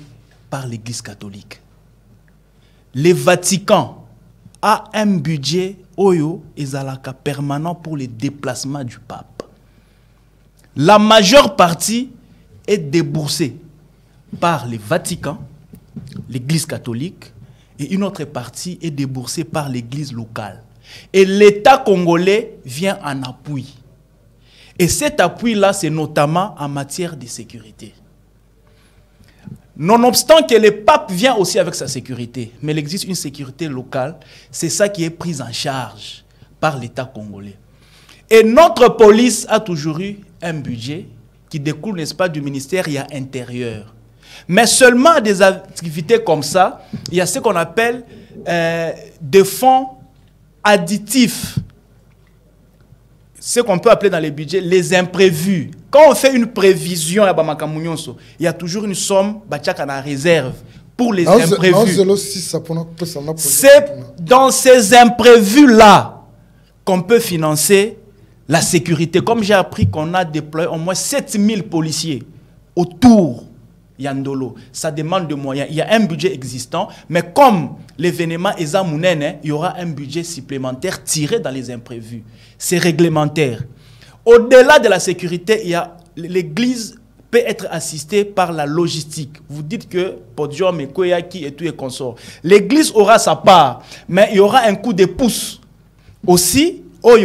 par l'Église catholique. Le Vatican a un budget oyo ezalaka permanent pour les déplacements du pape. La majeure partie est déboursée par le Vatican, l'Église catholique, et une autre partie est déboursée par l'Église locale. Et l'État congolais vient en appui. Et cet appui-là, c'est notamment en matière de sécurité. Nonobstant que le pape vient aussi avec sa sécurité, mais il existe une sécurité locale, c'est ça qui est pris en charge par l'État congolais. Et notre police a toujours eu un budget qui découle, n'est-ce pas, du ministère intérieur. Mais seulement à des activités comme ça, il y a ce qu'on appelle des fonds additifs. Ce qu'on peut appeler dans les budgets les imprévus. Quand on fait une prévision, il y a toujours une somme en réserve pour les imprévus. C'est dans ces imprévus-là qu'on peut financer la sécurité. Comme j'ai appris qu'on a déployé au moins 7000 policiers autour Yandolo. Ça demande de moyens. Il y a un budget existant, mais comme l'événement est Zamounene, il y aura un budget supplémentaire tiré dans les imprévus. C'est réglementaire. Au-delà de la sécurité, l'église peut être assistée par la logistique. Vous dites que Podium et Koyaki et tout et consorts. L'église aura sa part, mais il y aura un coup de pouce aussi,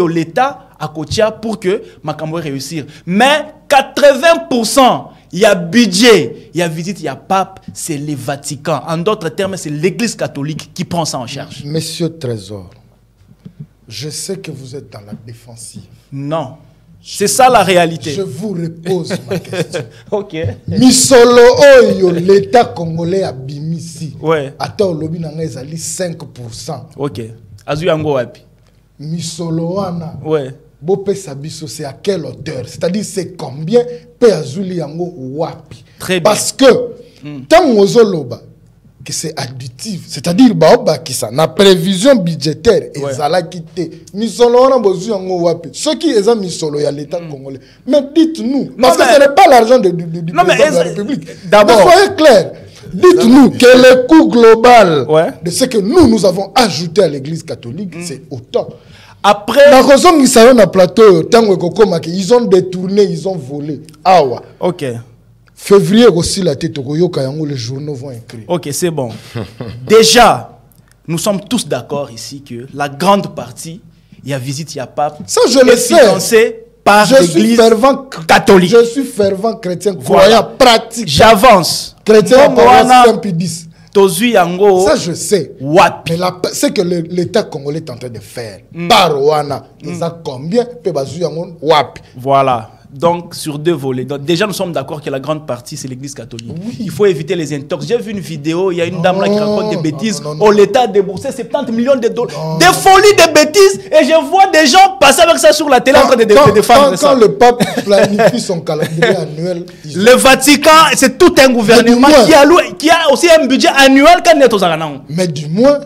l'État à Kotia pour que Makambo réussir. Mais 80%, il y a budget, il y a visite, il y a pape, c'est le Vatican. En d'autres termes, c'est l'église catholique qui prend ça en charge. Monsieur Trésor, je sais que vous êtes dans la défensive. Non. C'est ça la réalité. Je vous repose ma question. Ok. Misolo oyo l'État congolais a bimisi. Ouais. Attends, lobby nanga ezali 5%. Ok. Azu yango wapi. Misolo wana. Ouais. Bopé Sabiso, c'est à quelle hauteur? C'est-à-dire, c'est combien pe azuli yango wapi? Très bien. Parce que, tant ozoloba, que c'est additif, c'est-à-dire, baoba qui ça, na prévision budgétaire, ezala quitté. Misolo wana bozu yango wapi? Ce qui est misolo ya l'État congolais. Mais dites-nous, parce que ce n'est pas l'argent du président de la République. D'abord. Soyez clair. Dites-nous que le coût global de ce que nous avons ajouté à l'Église catholique, c'est autant. Après, plateau, ils ont détourné, ils ont volé. Awa. Ok. Février aussi, la tête les journaux vont écrire. Ok, c'est bon. Déjà, nous sommes tous d'accord ici que la grande partie, il y a visite, il y a pape. Ça, je le sais. Financé par l'Église catholique. Je suis fervent chrétien, croyant, pratique. J'avance. Chrétien, ça, je sais. Wapi. Mais c'est que l'État congolais est en train de faire. Par Rwanda, ils ont combien? Wapi. Voilà. Donc, sur deux volets. Donc, déjà, nous sommes d'accord que la grande partie, c'est l'Église catholique. Oui. Il faut éviter les intox. J'ai vu une vidéo, il y a une dame là qui raconte des bêtises. L'État a déboursé 70 millions de dollars. Des folies, des bêtises. Et je vois des gens passer avec ça sur la télé en train de défendre ça. Quand le pape planifie son calendrier annuel... Le Vatican, c'est tout un gouvernement qui a aussi un budget annuel. Mais du moins,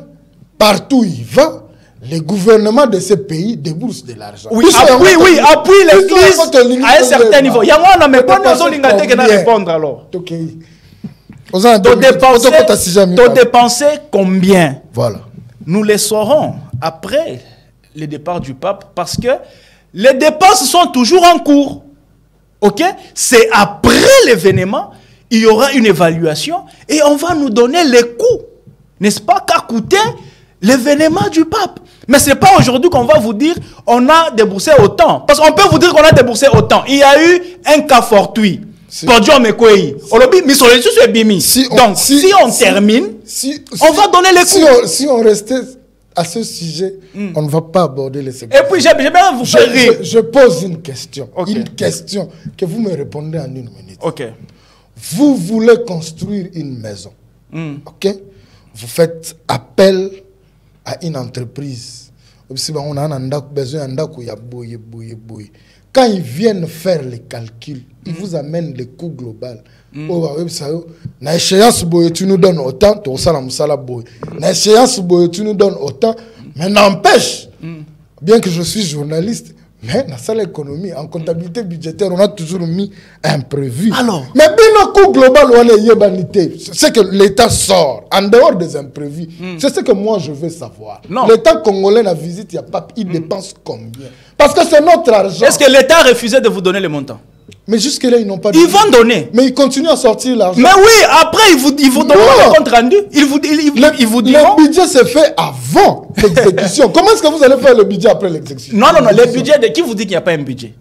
partout où il va, les gouvernements de ces pays déboursent de l'argent. Oui, appuie l'Église à un certain niveau. Il y a un mais pas nous répondre alors. T'as dépensé combien? Voilà. Nous les saurons après le départ du pape parce que les dépenses sont toujours en cours. Ok? C'est après l'événement, il y aura une évaluation et on va nous donner les coûts. N'est-ce pas? Qu'a coûté l'événement du pape. Mais ce n'est pas aujourd'hui qu'on va vous dire on a déboursé autant. Parce qu'on peut vous dire qu'on a déboursé autant. Il y a eu un cas fortuit. Donc, si on termine, on va donner les coûts. Si on restait à ce sujet, on ne va pas aborder les secteurs. Et puis, j'ai bien vous faire rire. Je pose une question. Okay. Une question que vous me répondez en une minute. Ok. Vous voulez construire une maison. Ok? Vous faites appel à une entreprise. On a besoin d'un quand ils viennent faire les calculs, ils vous amènent le coût global. Na échéance, tu nous donnes autant, na échéance, tu nous donnes autant, mais n'empêche, bien que je suis journaliste, mais dans l'économie, en comptabilité budgétaire, on a toujours mis imprévu. Alors, mais bien le coût global, c'est que l'État sort en dehors des imprévus. C'est ce que moi je veux savoir. L'État congolais, la visite, il dépense combien? Parce que c'est notre argent. Est-ce que l'État a refusé de vous donner les montants? Mais jusque-là, ils n'ont pas donné. Ils vont donner. Mais ils continuent à sortir l'argent. Mais oui, après, ils vous donnent le compte rendu. Ils vous disent. Le budget s'est fait avant l'exécution. Comment est-ce que vous allez faire le budget après l'exécution? Non, le budget de qui vous dit qu'il n'y a pas un budget?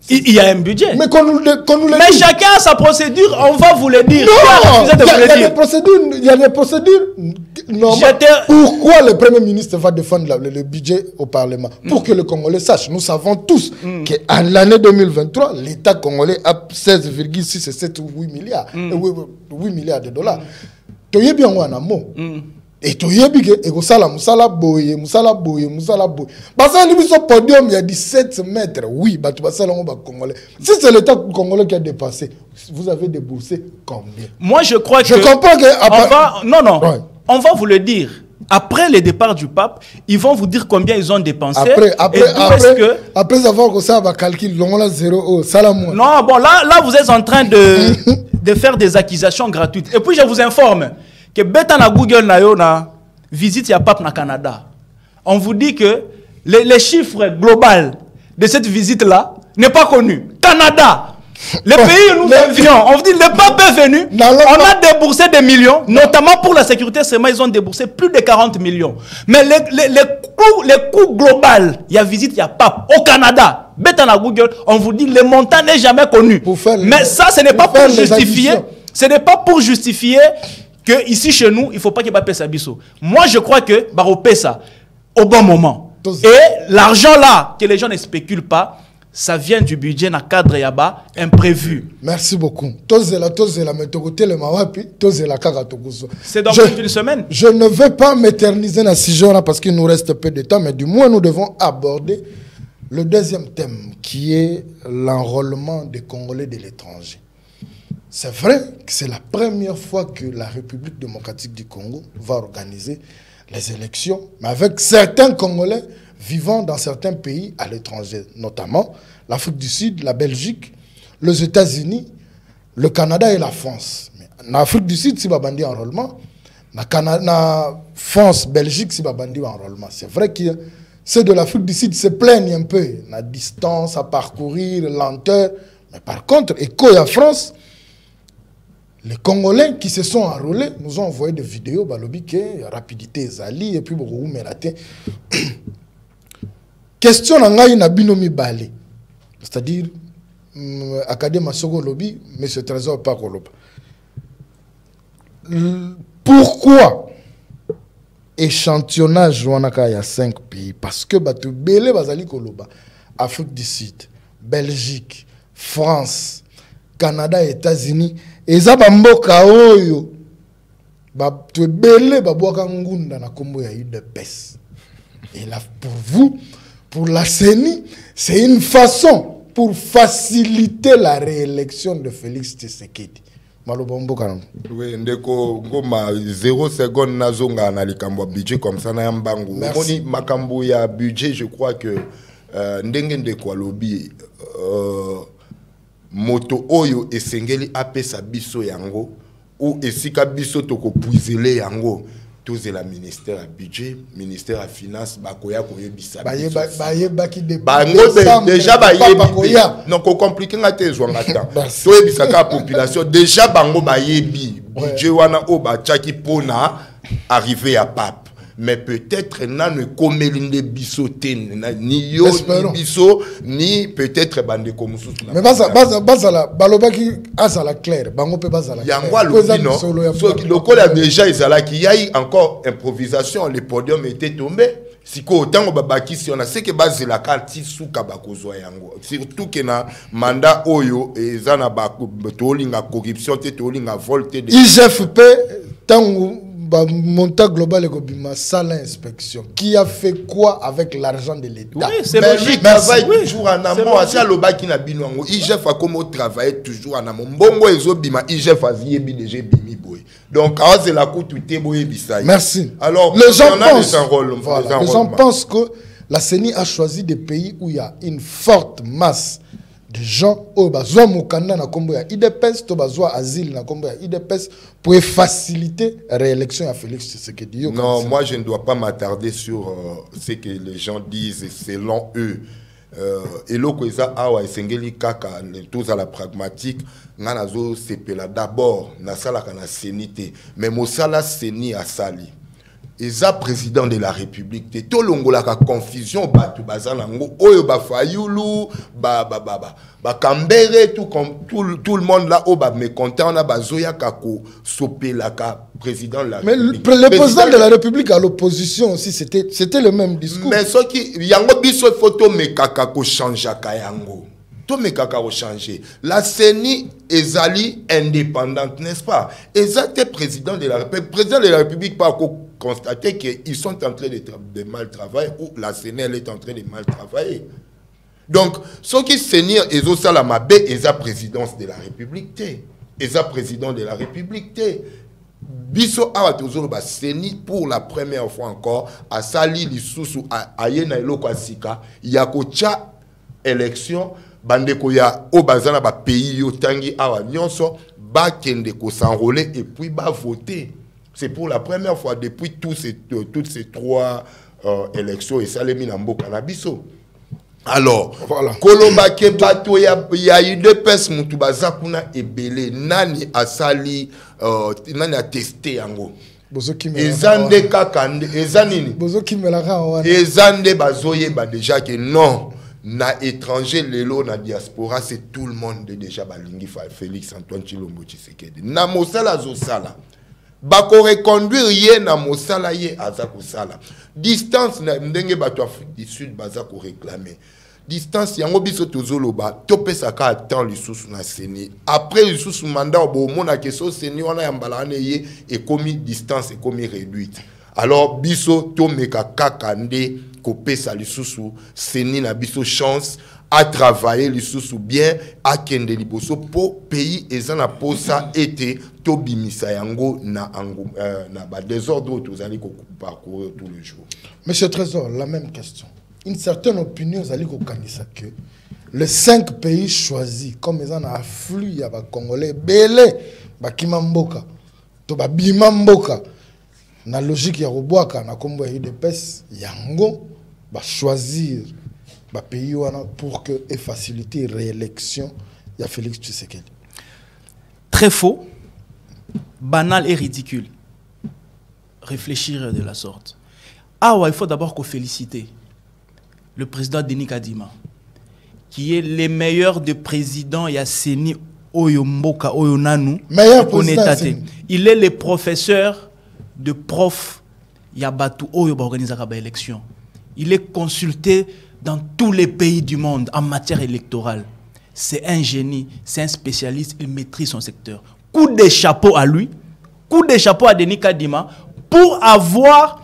Il y a un budget. Mais qu'on nous le Mais chacun a sa procédure, on va vous le dire. Non, il y a des procédures normales. Pourquoi le Premier ministre va défendre le budget au Parlement? Pour que le Congolais sache. Nous savons tous qu'en l'année 2023, l'État congolais a 16,6 ou 8 milliards. 8 milliards de dollars. Tu y es bien ou en amont? Et tu y es bien que musala boye. Parce que sur podium, il y a 17 mètres. Oui, congolais. Si c'est l'État congolais qui a dépassé, vous avez déboursé combien? Moi, je crois que... Je comprends que... On va vous le dire. Après le départ du pape, ils vont vous dire combien ils ont dépensé. Après avoir que ça va calculer, l'on a 0 salam. Non, bon, là, vous êtes en train de faire des accusations gratuites. Et puis, je vous informe que bêta na Google na visite ya pape na Canada. On vous dit que les chiffres globaux de cette visite-là n'est pas connu. Canada, le pays où nous avions, on vous dit le pape est venu, on a déboursé des millions, notamment pour la sécurité, seulement ils ont déboursé plus de 40 millions. Mais les coûts globaux, il y a visite, il y a pape au Canada. Bêta na Google, on vous dit le montant n'est jamais connu. Mais ça, ce n'est pas pour justifier. Ce n'est pas pour justifier que ici chez nous, il ne faut pas qu'il y ait Pesa Bisso. Moi, je crois que Baro Pesa, au bon moment. Et l'argent là, que les gens ne spéculent pas, ça vient du budget dans le cadre Yaba imprévu. Merci beaucoup. C'est dans une semaine. Je ne veux pas m'éterniser dans ce genre-là parce qu'il nous reste peu de temps, mais du moins, nous devons aborder le deuxième thème qui est l'enrôlement des Congolais de l'étranger. C'est vrai que c'est la première fois que la République démocratique du Congo va organiser les élections, mais avec certains Congolais vivant dans certains pays à l'étranger, notamment l'Afrique du Sud, la Belgique, les États-Unis, le Canada et la France. En Afrique du Sud, si vous avez un enrôlement, en France, Belgique, si vous avez un enrôlement. C'est vrai que ceux de l'Afrique du Sud se plaignent un peu, la distance à parcourir, lenteur, mais par contre, écho à France, les Congolais qui se sont enrôlés nous ont envoyé des vidéos, rapidité Zali, et puis beaucoup mérité. Question n'angaï na binomi balé, c'est-à-dire Akadema Sogo Lobby, M. Trésor Pakoloba. Pourquoi échantillonnage il y a 5 pays? Parce que batu belé bazali koloba, Afrique du Sud, Belgique, France, Canada, États-Unis. Et ça bamboka oyo ba tu belé ba boka ngunda na kombo ya UDPS. Et là pour vous, pour la CENI, c'est une façon pour faciliter la réélection de Félix Tshisekedi. Maloba mboka non. Oui, ndeko ngoma 0 seconde nazonga na likambo budget comme ça na mbangu. Moni makambo ya budget, je crois que ndenge ndeko alobi moto oyo esengeli apesa biso yango ou esika biso toko puisele yango tous la ministère à budget, ministère à finance bakoya koyebisa déjà bayebi non ko compliquer ngate zwanga ta to yebisa ka population déjà bango bayebi budget wana o ba tchaki pona arriver à pape. Mais peut-être nan komelinde biso ni yo ni biso ni peut-être bande comme sous. Mais bazala balobaki azala clair bango pe bazala yangwa lobino so ki lokola déjà izala ki yayi encore improvisation, le podium était tombé siko autant babaki si on a sait que bazela karti suka bakozwa yango surtout que na mandat oyo ezana ba tolinga corruption te tolinga volte de IGFP Tant montant global et salle inspection. Qui a fait quoi avec l'argent de l'État? Oui, c'est mais logique. lui travaille toujours en amont. C'est le bas qui n'a pas binouango. IGF a comme travailler toujours en amont. Bongo ezobima IGF a vie BDG bimi boy. Donc c'est la cour tout est boy bisai. Merci. Alors les gens pensent, voilà, les gens pensent que la CENI a choisi des pays où il y a une forte masse de gens au bazwa mukanda na kombo ya IDPS to bazwa asile na kombo ya IDPS pour faciliter la réélection à Félix Tshisekedi. Non, moi je ne dois pas m'attarder sur ce que les gens disent selon eux. Et loko eza awa esengeli kaka tous à la pragmatique ngana zo sepela d'abord na sala kana sénité mais mosala CENI a sali. Eza président de la République te to longola ka confusion batu bazana ngo oyo ba fayulu ba kambere tout le monde là au ba mécontent na bazoya kako sopela ka président de la République. Mais le président de la République à l'opposition aussi c'était le même discours. Mais ce qui yango biso photo me kaka ko changer ka yango. To me kaka ko changer. La CENI ezali indépendante, n'est-ce pas? Exact président de la République, président de la République pas constater qu'ils sont en train de mal travailler ou la CENI est en train de mal travailler. Donc, ce qui CENI et Salamabe et la présidence de la République, et la président de la République, Biso Awatozolo ba CENI pour la première fois encore à Sali Lisusu à Yena Eloko Asika, Yakocha élection, Bandeko ya Obazana ba pays yo tangi awa nyonso, ba kende ko s'enrôler et puis ba voter. C'est pour la première fois depuis toutes ces trois élections et ça les mis en beau cannabiso. Alors, voilà. Kolomba Kebato ya UDPS Mutubaza kuna ebele nani asali nani a testé yango. Ezande kakande ezanini. Ezande bazoye ba déjà que non na étranger lelo na diaspora c'est tout le monde déjà balingi Félix Antoine Tshilombo Tshisekedi. Na mosala zo sala. Bako reconduire ye na mosala ye azako sala. Distance na ndenge bato Afrique du Sud bazako réclamer. Distance yango biso tozoloba topesa ka attend lisusu na CENI. Après lisusu mandat bo mona keso CENI wana ya mbalane ye et commis distance et commis réduite. Alors biso to meka kakande kopesa lisusu CENI na biso chance à travailler lisusu bien à kende liboso pour pays ezana posa été tobimisa yango na ba désordre tozali ko parcourir tous les jours. Monsieur Trésor, la même question. Une certaine opinion zali ko kanisa que les 5 pays choisis comme ezana afflux ya ba congolais belé ba kimamboka to ba bimamboka na logique ya robwaka na kombo ya UDPS yango ba choisir ba pays wana pour que et faciliter réélection ya Félix Tshisekedi. Très faux, banal et ridicule. Réfléchir de la sorte. Ah ouais, il faut d'abord qu'on félicite le président Denis Kadima, qui est le meilleur des présidents ya CENI Oyo Mboka Oyo Nanu. Meilleur président. Il est le professeur de prof Yabatu Oyo ba organiser la élection. Il est consulté dans tous les pays du monde en matière électorale. C'est un génie, c'est un spécialiste, il maîtrise son secteur. Coup de chapeau à lui, coup de chapeau à Denis Kadima pour avoir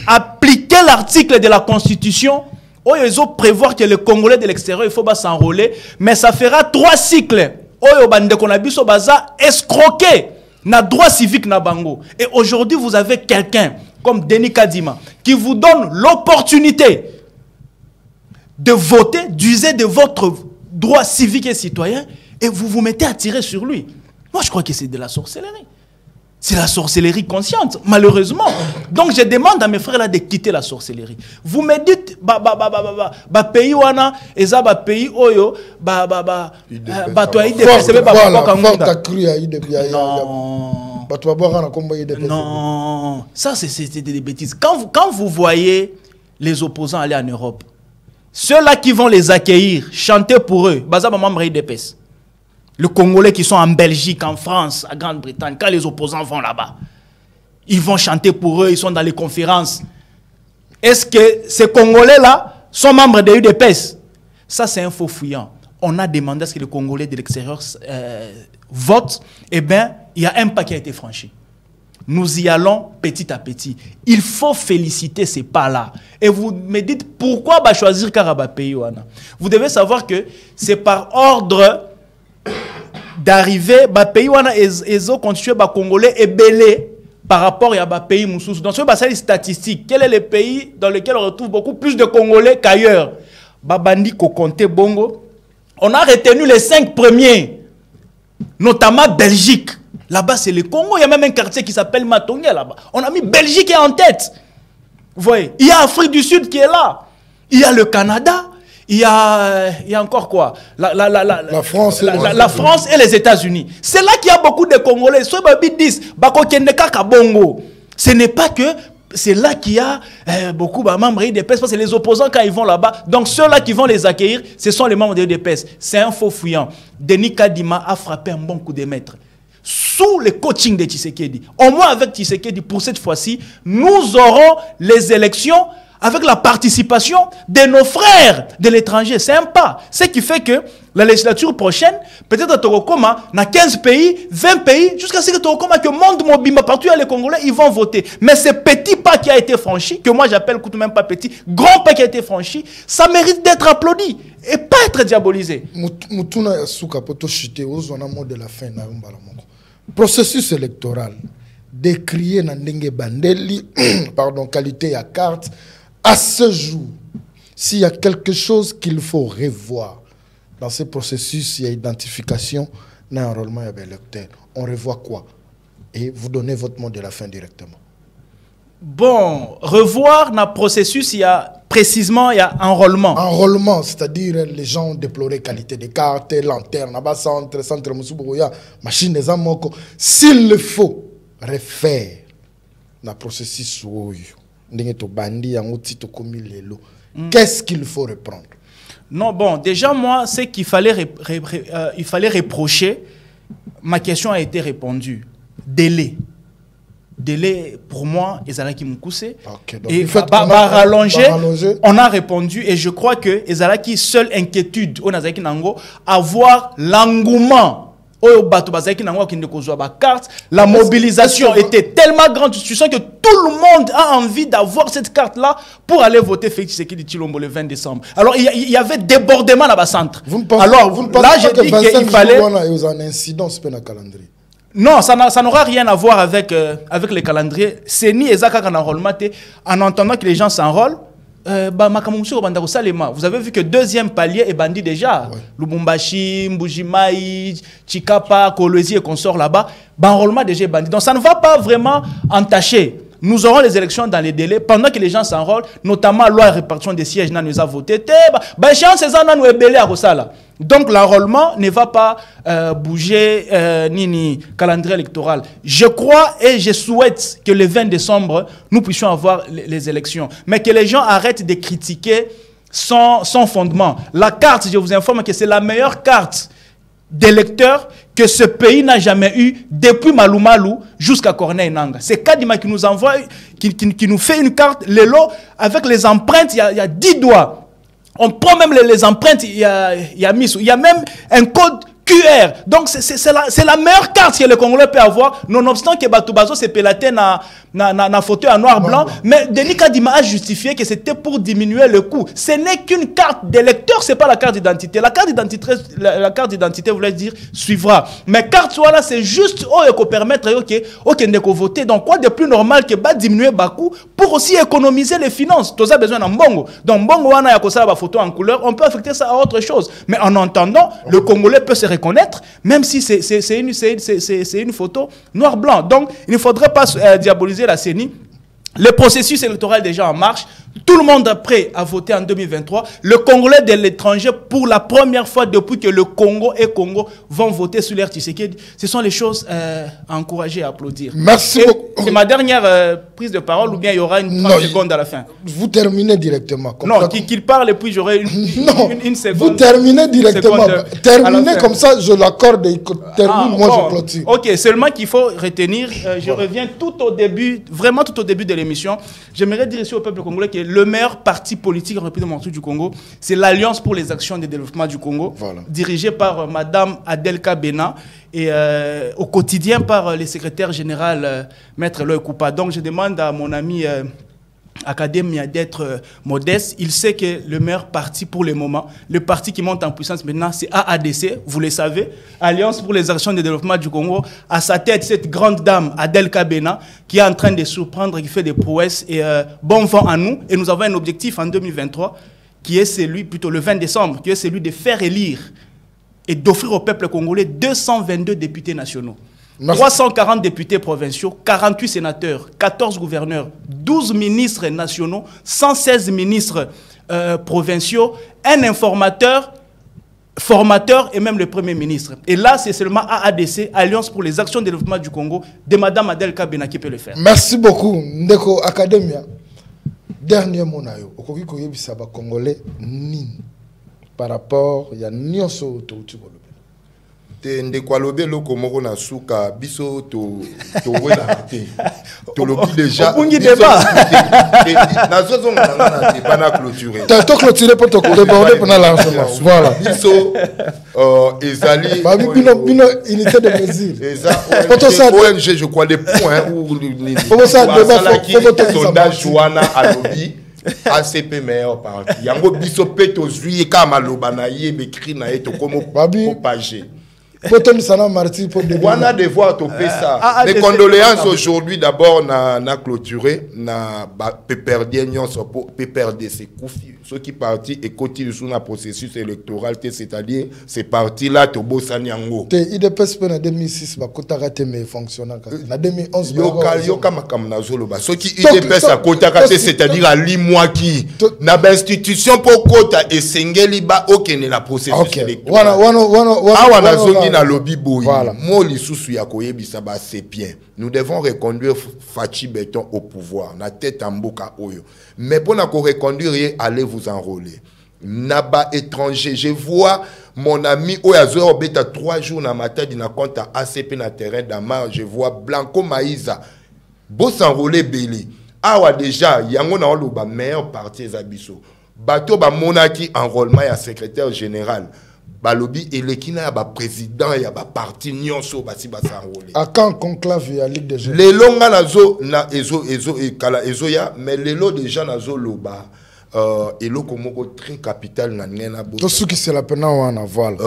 appliqué l'article de la Constitution où ils ont prévoir que les Congolais de l'extérieur, il faut pas s'enrôler, mais ça fera 3 cycles. Oyo bande konabiso baza escroqué na droit civique na bango. Et aujourd'hui, vous avez quelqu'un comme Denis Kadima qui vous donne l'opportunité de voter, d'user de votre droit civique et citoyen, et vous vous mettez à tirer sur lui. Moi, je crois que c'est de la sorcellerie. C'est la sorcellerie consciente, malheureusement. Donc, je demande à mes frères là de quitter la sorcellerie. Vous me dites, pays wana, eza ba pays oyo, non, ça c'est des bêtises. Quand vous voyez les opposants aller en Europe, ceux-là qui vont les accueillir, chanter pour eux, le Congolais qui sont en Belgique, en France, en Grande-Bretagne, quand les opposants vont là-bas, ils vont chanter pour eux, ils sont dans les conférences. Est-ce que ces Congolais-là sont membres de l'UDPS? Ça, c'est un faux fouillant. On a demandé à ce que les Congolais de l'extérieur votent. Eh bien, il y a un pas qui a été franchi. nous y allons petit à petit. Il faut féliciter ces pas-là. Et vous me dites, pourquoi choisir Karaba pays wana? Vous devez savoir que c'est par ordre d'arriver, pays wana ezo constitué Congolais et belé par rapport à pays moussous. Dans ce bassin statistique, quel est le pays dans lequel on retrouve beaucoup plus de Congolais qu'ailleurs? Babandi Kokonte Bongo. On a retenu les 5 premiers, notamment Belgique. Là-bas, c'est le Congo. Il y a même un quartier qui s'appelle Matongue là-bas. On a mis Belgique en tête. Vous voyez, il y a Afrique du Sud qui est là. Il y a le Canada. Il y a encore quoi? La France et les États-Unis. C'est là qu'il y a beaucoup de Congolais. Ce n'est pas que c'est là qu'il y a beaucoup de membres de l'UDPS, parce que c'est les opposants quand ils vont là-bas. Donc ceux-là qui vont les accueillir, ce sont les membres de l'UDPS. C'est un faux fouillant. Denis Kadima a frappé un bon coup de maître. Sous le coaching de Tshisekedi. Au moins avec Tshisekedi, pour cette fois-ci, nous aurons les élections avec la participation de nos frères de l'étranger. C'est un pas. Ce qui fait que la législature prochaine, peut-être à Torokoma, dans 15 pays, 20 pays, jusqu'à ce que Torokoma, que monde mobimba, partout les Congolais, ils vont voter. Mais ce petit pas qui a été franchi, que moi j'appelle, écoute, même pas petit, grand pas qui a été franchi, ça mérite d'être applaudi et pas être diabolisé. Mutuna Yasuka poto chité aux mot de la fin na processus électoral décrié na ndenge bandeli pardon qualité à carte à ce jour. S'il y a quelque chose qu'il faut revoir dans ce processus, il y a identification, il y a enrôlement, il y a électeur. On revoit quoi? Et vous donnez votre mot de la fin directement. Bon, revoir dans le processus, il y a précisément, il y a enrôlement. Enrôlement, c'est-à-dire les gens ont déploré qualité des cartes, lanternes, centre Moussoubouya, machine des amoko. S'il le faut, refaire dans le processus, qu'est-ce qu'il faut reprendre? Non, bon, déjà, moi, c'est qu'il fallait, il fallait reprocher. Ma question a été répondue. Délai. Délai, pour moi, Ezalaki Moukoussé. Et rallonger, on a répondu. Et je crois que Ezalaki, seule inquiétude, au Nazaki Nango, avoir l'engouement. La mobilisation était tellement grande. Tu sens que tout le monde a envie d'avoir cette carte-là pour aller voter Félix Tshisekedi Tshilombo le 20 décembre. Alors, il y avait débordement là-bas centre. Alors, là, j'ai dit qu'il fallait... un incident, c'est pas un calendrier. Non, ça n'aura rien à voir avec, avec les calendriers. C'est ni Ezaka en enrôlement. En entendant que les gens s'enrôlent, vous avez vu que deuxième palier est bandit déjà. Ouais. Lubumbashi, Mbujimaï, Chikapa, Kolwezi et consorts là-bas. Enrôlement déjà est bandit. Donc ça ne va pas vraiment entacher. Nous aurons les élections dans les délais pendant que les gens s'enrôlent, notamment loi de répartition des sièges, nous a voté. Donc l'enrôlement ne va pas bouger ni calendrier électoral. Je crois et je souhaite que le 20 décembre, nous puissions avoir les élections. Mais que les gens arrêtent de critiquer sans fondement. La carte, je vous informe que c'est la meilleure carte d'électeurs que ce pays n'a jamais eu depuis Malou Malou jusqu'à Corneille Nanga. C'est Kadima qui nous envoie, qui nous fait une carte, les lots, avec les empreintes, il y a 10 doigts. On prend même les empreintes, il y a même un code QR. Donc c'est la meilleure carte que le Congolais peut avoir, nonobstant que Batoubazo s'est pélaté na photo en noir-blanc. Mais Denis Kadima a justifié que c'était pour diminuer le coût. Ce n'est qu'une carte d'électeur, ce n'est pas la carte d'identité. La carte d'identité voulait dire suivra. Mais carte voilà, c'est juste pour permettre de voter. Donc quoi de plus normal que diminuer le coût pour aussi économiser les finances. Tout ça besoin d'un bongo. Donc bongo on a la photo en couleur, on peut affecter ça à autre chose. Mais en entendant, le Congolais peut se reconnaître, même si c'est une photo noir-blanc. Donc il ne faudrait pas diaboliser la CENI. Le processus électoral est déjà en marche. Tout le monde est prêt à voter en 2023. Le Congolais de l'étranger, pour la première fois depuis que le Congo et Congo vont voter sur l'ère Tshisekedi, ce sont les choses à encourager et à applaudir. Merci beaucoup. C'est ma dernière prise de parole ou bien il y aura une 30 secondes à la fin? Vous terminez directement. Non, qu'il parle et puis j'aurai une seconde. Vous terminez directement. Terminez comme ça, je l'accorde et termine, moi je clôture. Ok, seulement qu'il faut retenir, je reviens tout au début, vraiment tout au début de l'émission. J'aimerais dire ici au peuple congolais que que le meilleur parti politique en République démocratique du Congo, c'est l'Alliance pour les actions de développement du Congo, dirigée par Madame Adelka Bena et au quotidien par le secrétaire général Maître Eloy Koupa. Donc je demande à mon ami Academia d'être modeste. Il sait que le meilleur parti pour le moment, le parti qui monte en puissance maintenant, c'est AADC, vous le savez, Alliance pour les actions de développement du Congo. À sa tête, cette grande dame, Adelka Bena, qui est en train de surprendre, qui fait des prouesses. Et bon vent à nous. Et nous avons un objectif en 2023, qui est celui, plutôt le 20 décembre, qui est celui de faire élire et d'offrir au peuple congolais 222 députés nationaux. 340 députés provinciaux, 48 sénateurs, 14 gouverneurs, 12 ministres nationaux, 116 ministres provinciaux, un informateur, formateur et même le Premier ministre. Et là, c'est seulement AADC, Alliance pour les actions de développement du Congo, de Mme Adelka Bena qui peut le faire. Merci beaucoup, Ndeko Academia. Dernier mot, Nayo. Okoki koyebisa ba Congolais nini par rapport il y a nyonso autour. Ndeko alobi loko moko na suka biso to wela te to lobi déjà on débat na zozo ngana te bana clôturer to clôturer pour te déborder pendant lancement voilà biso ezali ba bino unité de mesure ONG je crois des points où pour ça débat faut sondage wana alobi ACP meilleur parti yango biso peto zui kama lobana yebe cri na eto comme propager. On a devoir topé ça. Mes condoléances aujourd'hui d'abord na clôturé na perdre ses coups ceux qui partis et continuent sous un processus électoral c'est-à-dire ces partis là to bosaniango. Il dépêche en 2006 ba kotaka te mais fonctionnant en 2011 yoka makamna zolo ba ceux qui dépêche à kotaka te c'est-à-dire à limwa qui na institution pour kota et sengeli ba okene la processus électoral. Wana zongi na lobby boy mo lisusu ya koyebisa ba c'est bien. Nous devons reconduire Fachi Beton au pouvoir na tête en mboka oyo. Mais pour na ko reconduire allez vous enrôler. Naba étranger, je vois mon ami Oyazo Obeta 3 jours na matin dina compte à ACP na terrain d'Amar, je vois Blanco Maïza. Bo s'enrôler Béli. Awa déjà yango na oloba meilleur parti zabiso. Bato ba monaki enrôlement ya secrétaire général. Balobi elekina ya ba président ya ba parti nyonso basi ba s'enrôler. À quand conclave ya Ligue des Jeunes. Les longa nazo na ezo et kala ezo ya mais les lots déjà nazo loba. Et le Komoko très capital na ngena bo. Tout ce qui c'est la peine wana voilà.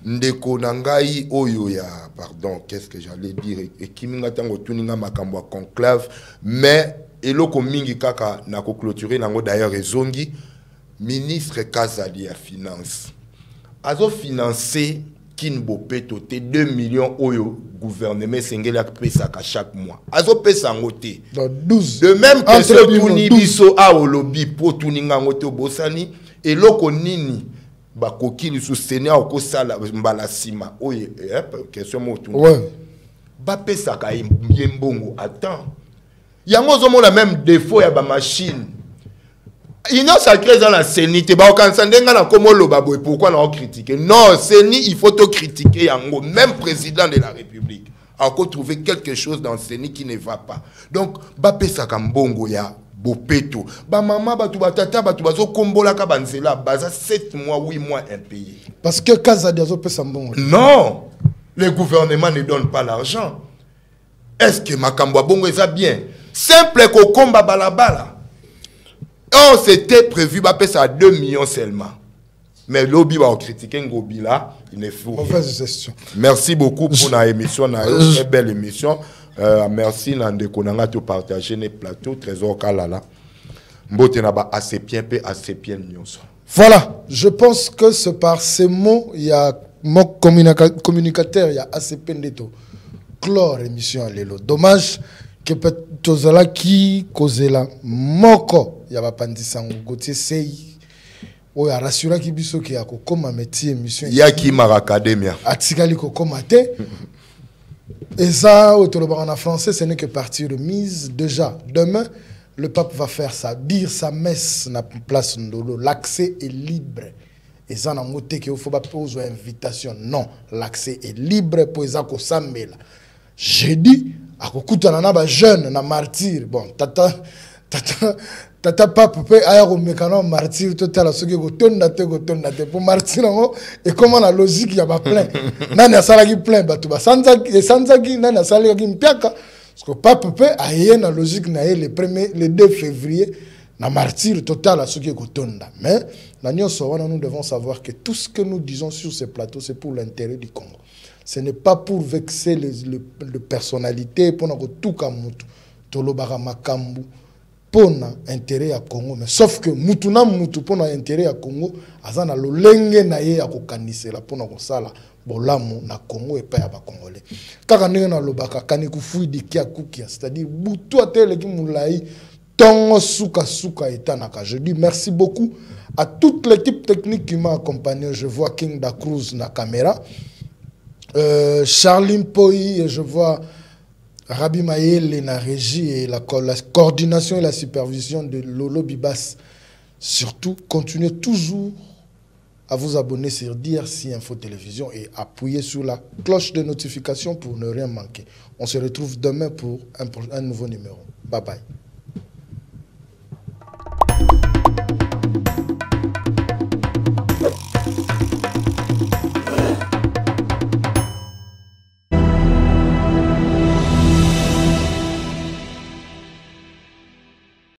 Ndeko nangai oyo ya pardon qu'est-ce que j'allais dire et kiminga tango tuninga makambo a conclave mais eloko mingi kaka na ko clôturer nango d'ailleurs ezongi ministre Kazali ya finance azo financer Kinbo Peto te 2 millions oyo gouvernement sengeli pesa ka chaque mois azo pesa ngote dans 12 de même que ce tuni biso a olobi po tuninga ngote bosani et loko nini ba kokili sous senia ko sala mbala sima oye question mo tuni ouais ba pesa ka yembongo attends yango zo mo la même défaut ya ba machine. Union sacrée dans la CENI, te ba okansandenga na komolo baboy pourquoi na critiquer? Non, CENI il faut te critiquer yango même président de la République. A encore trouver quelque chose dans CENI qui ne va pas. Donc ba pesa ka mbongo ya bopeto. Ba maman ba tu ba tata ba tu ba zo kombola ka banzela baza 7 mois 8 mois impayés. Parce que Kazadi zo pesa mbongo. Non, le gouvernement ne donne pas l'argent. Est-ce que makambo bongo eza bien? Simple ko komba balabala. Oh, c'était prévu, bah, ça à 2 millions seulement. Mais lobby va critiquer Ngobi là, il ne faut rien. Mauvaise gestion. Merci beaucoup pour la émission, très belle émission. Merci Nandeko Nanga de partager les plateaux, Trésor Kalala. Mbote naba assez bien, assez bien nyonso. Voilà, je pense que c'est par ces mots, il y a mon communicateur, il y a ACP Ndeto. Clore émission à l'élo. Dommage que Tozala qui cause là moko ya bapandi sango Gauthier sei o ya rassura ki biso ki ya kokoma métier émission ya ki mara academia atikali kokoma te et ça au en français ce n'est que partie remise déjà demain le pape va faire dire sa messe na place Ndolo l'accès est libre et ça na ngote que faut pas poser invitation non l'accès est libre pour ça ko sambela jeudi akokutana na ba jeune na martyr bon tata tata papa pe aya ko mekano martyr total soki ko tonda te pour martyr ngo et comment la logique ya ba plein nani asala ki plein batu ba sanza ki nani asala ki mpiaka parce que papa pe aya na logique na le 2 février na martyr total soki ko tonda mais na nyonso wana nous devons savoir que tout ce que nous disons sur ce plateau c'est pour l'intérêt du Congo. Ce n'est pas pour vexer les personnalités pour na ko tuka mutu tolobaka makambu pour intérêt à Congo, mais sauf que mutuna mutu pour intérêt à Congo, azana lolenge na ye ya kokanisela pour na kosala bolamu na Congo et pas ya ba Congolais. Kaka ndenge na lobaka kaniku fui dikia kukia, c'est-à-dire butu atele ki mulai tongo suka suka etanaka. Je dis merci beaucoup à toute l'équipe technique qui m'a accompagné. Je vois King Da Cruz na caméra, Charline Poi et je vois Rabi Maël, la régie et la coordination et la supervision de Lolo Bibas. Surtout, continuez toujours à vous abonner sur DRC Info Télévision et appuyez sur la cloche de notification pour ne rien manquer. On se retrouve demain pour un nouveau numéro. Bye bye.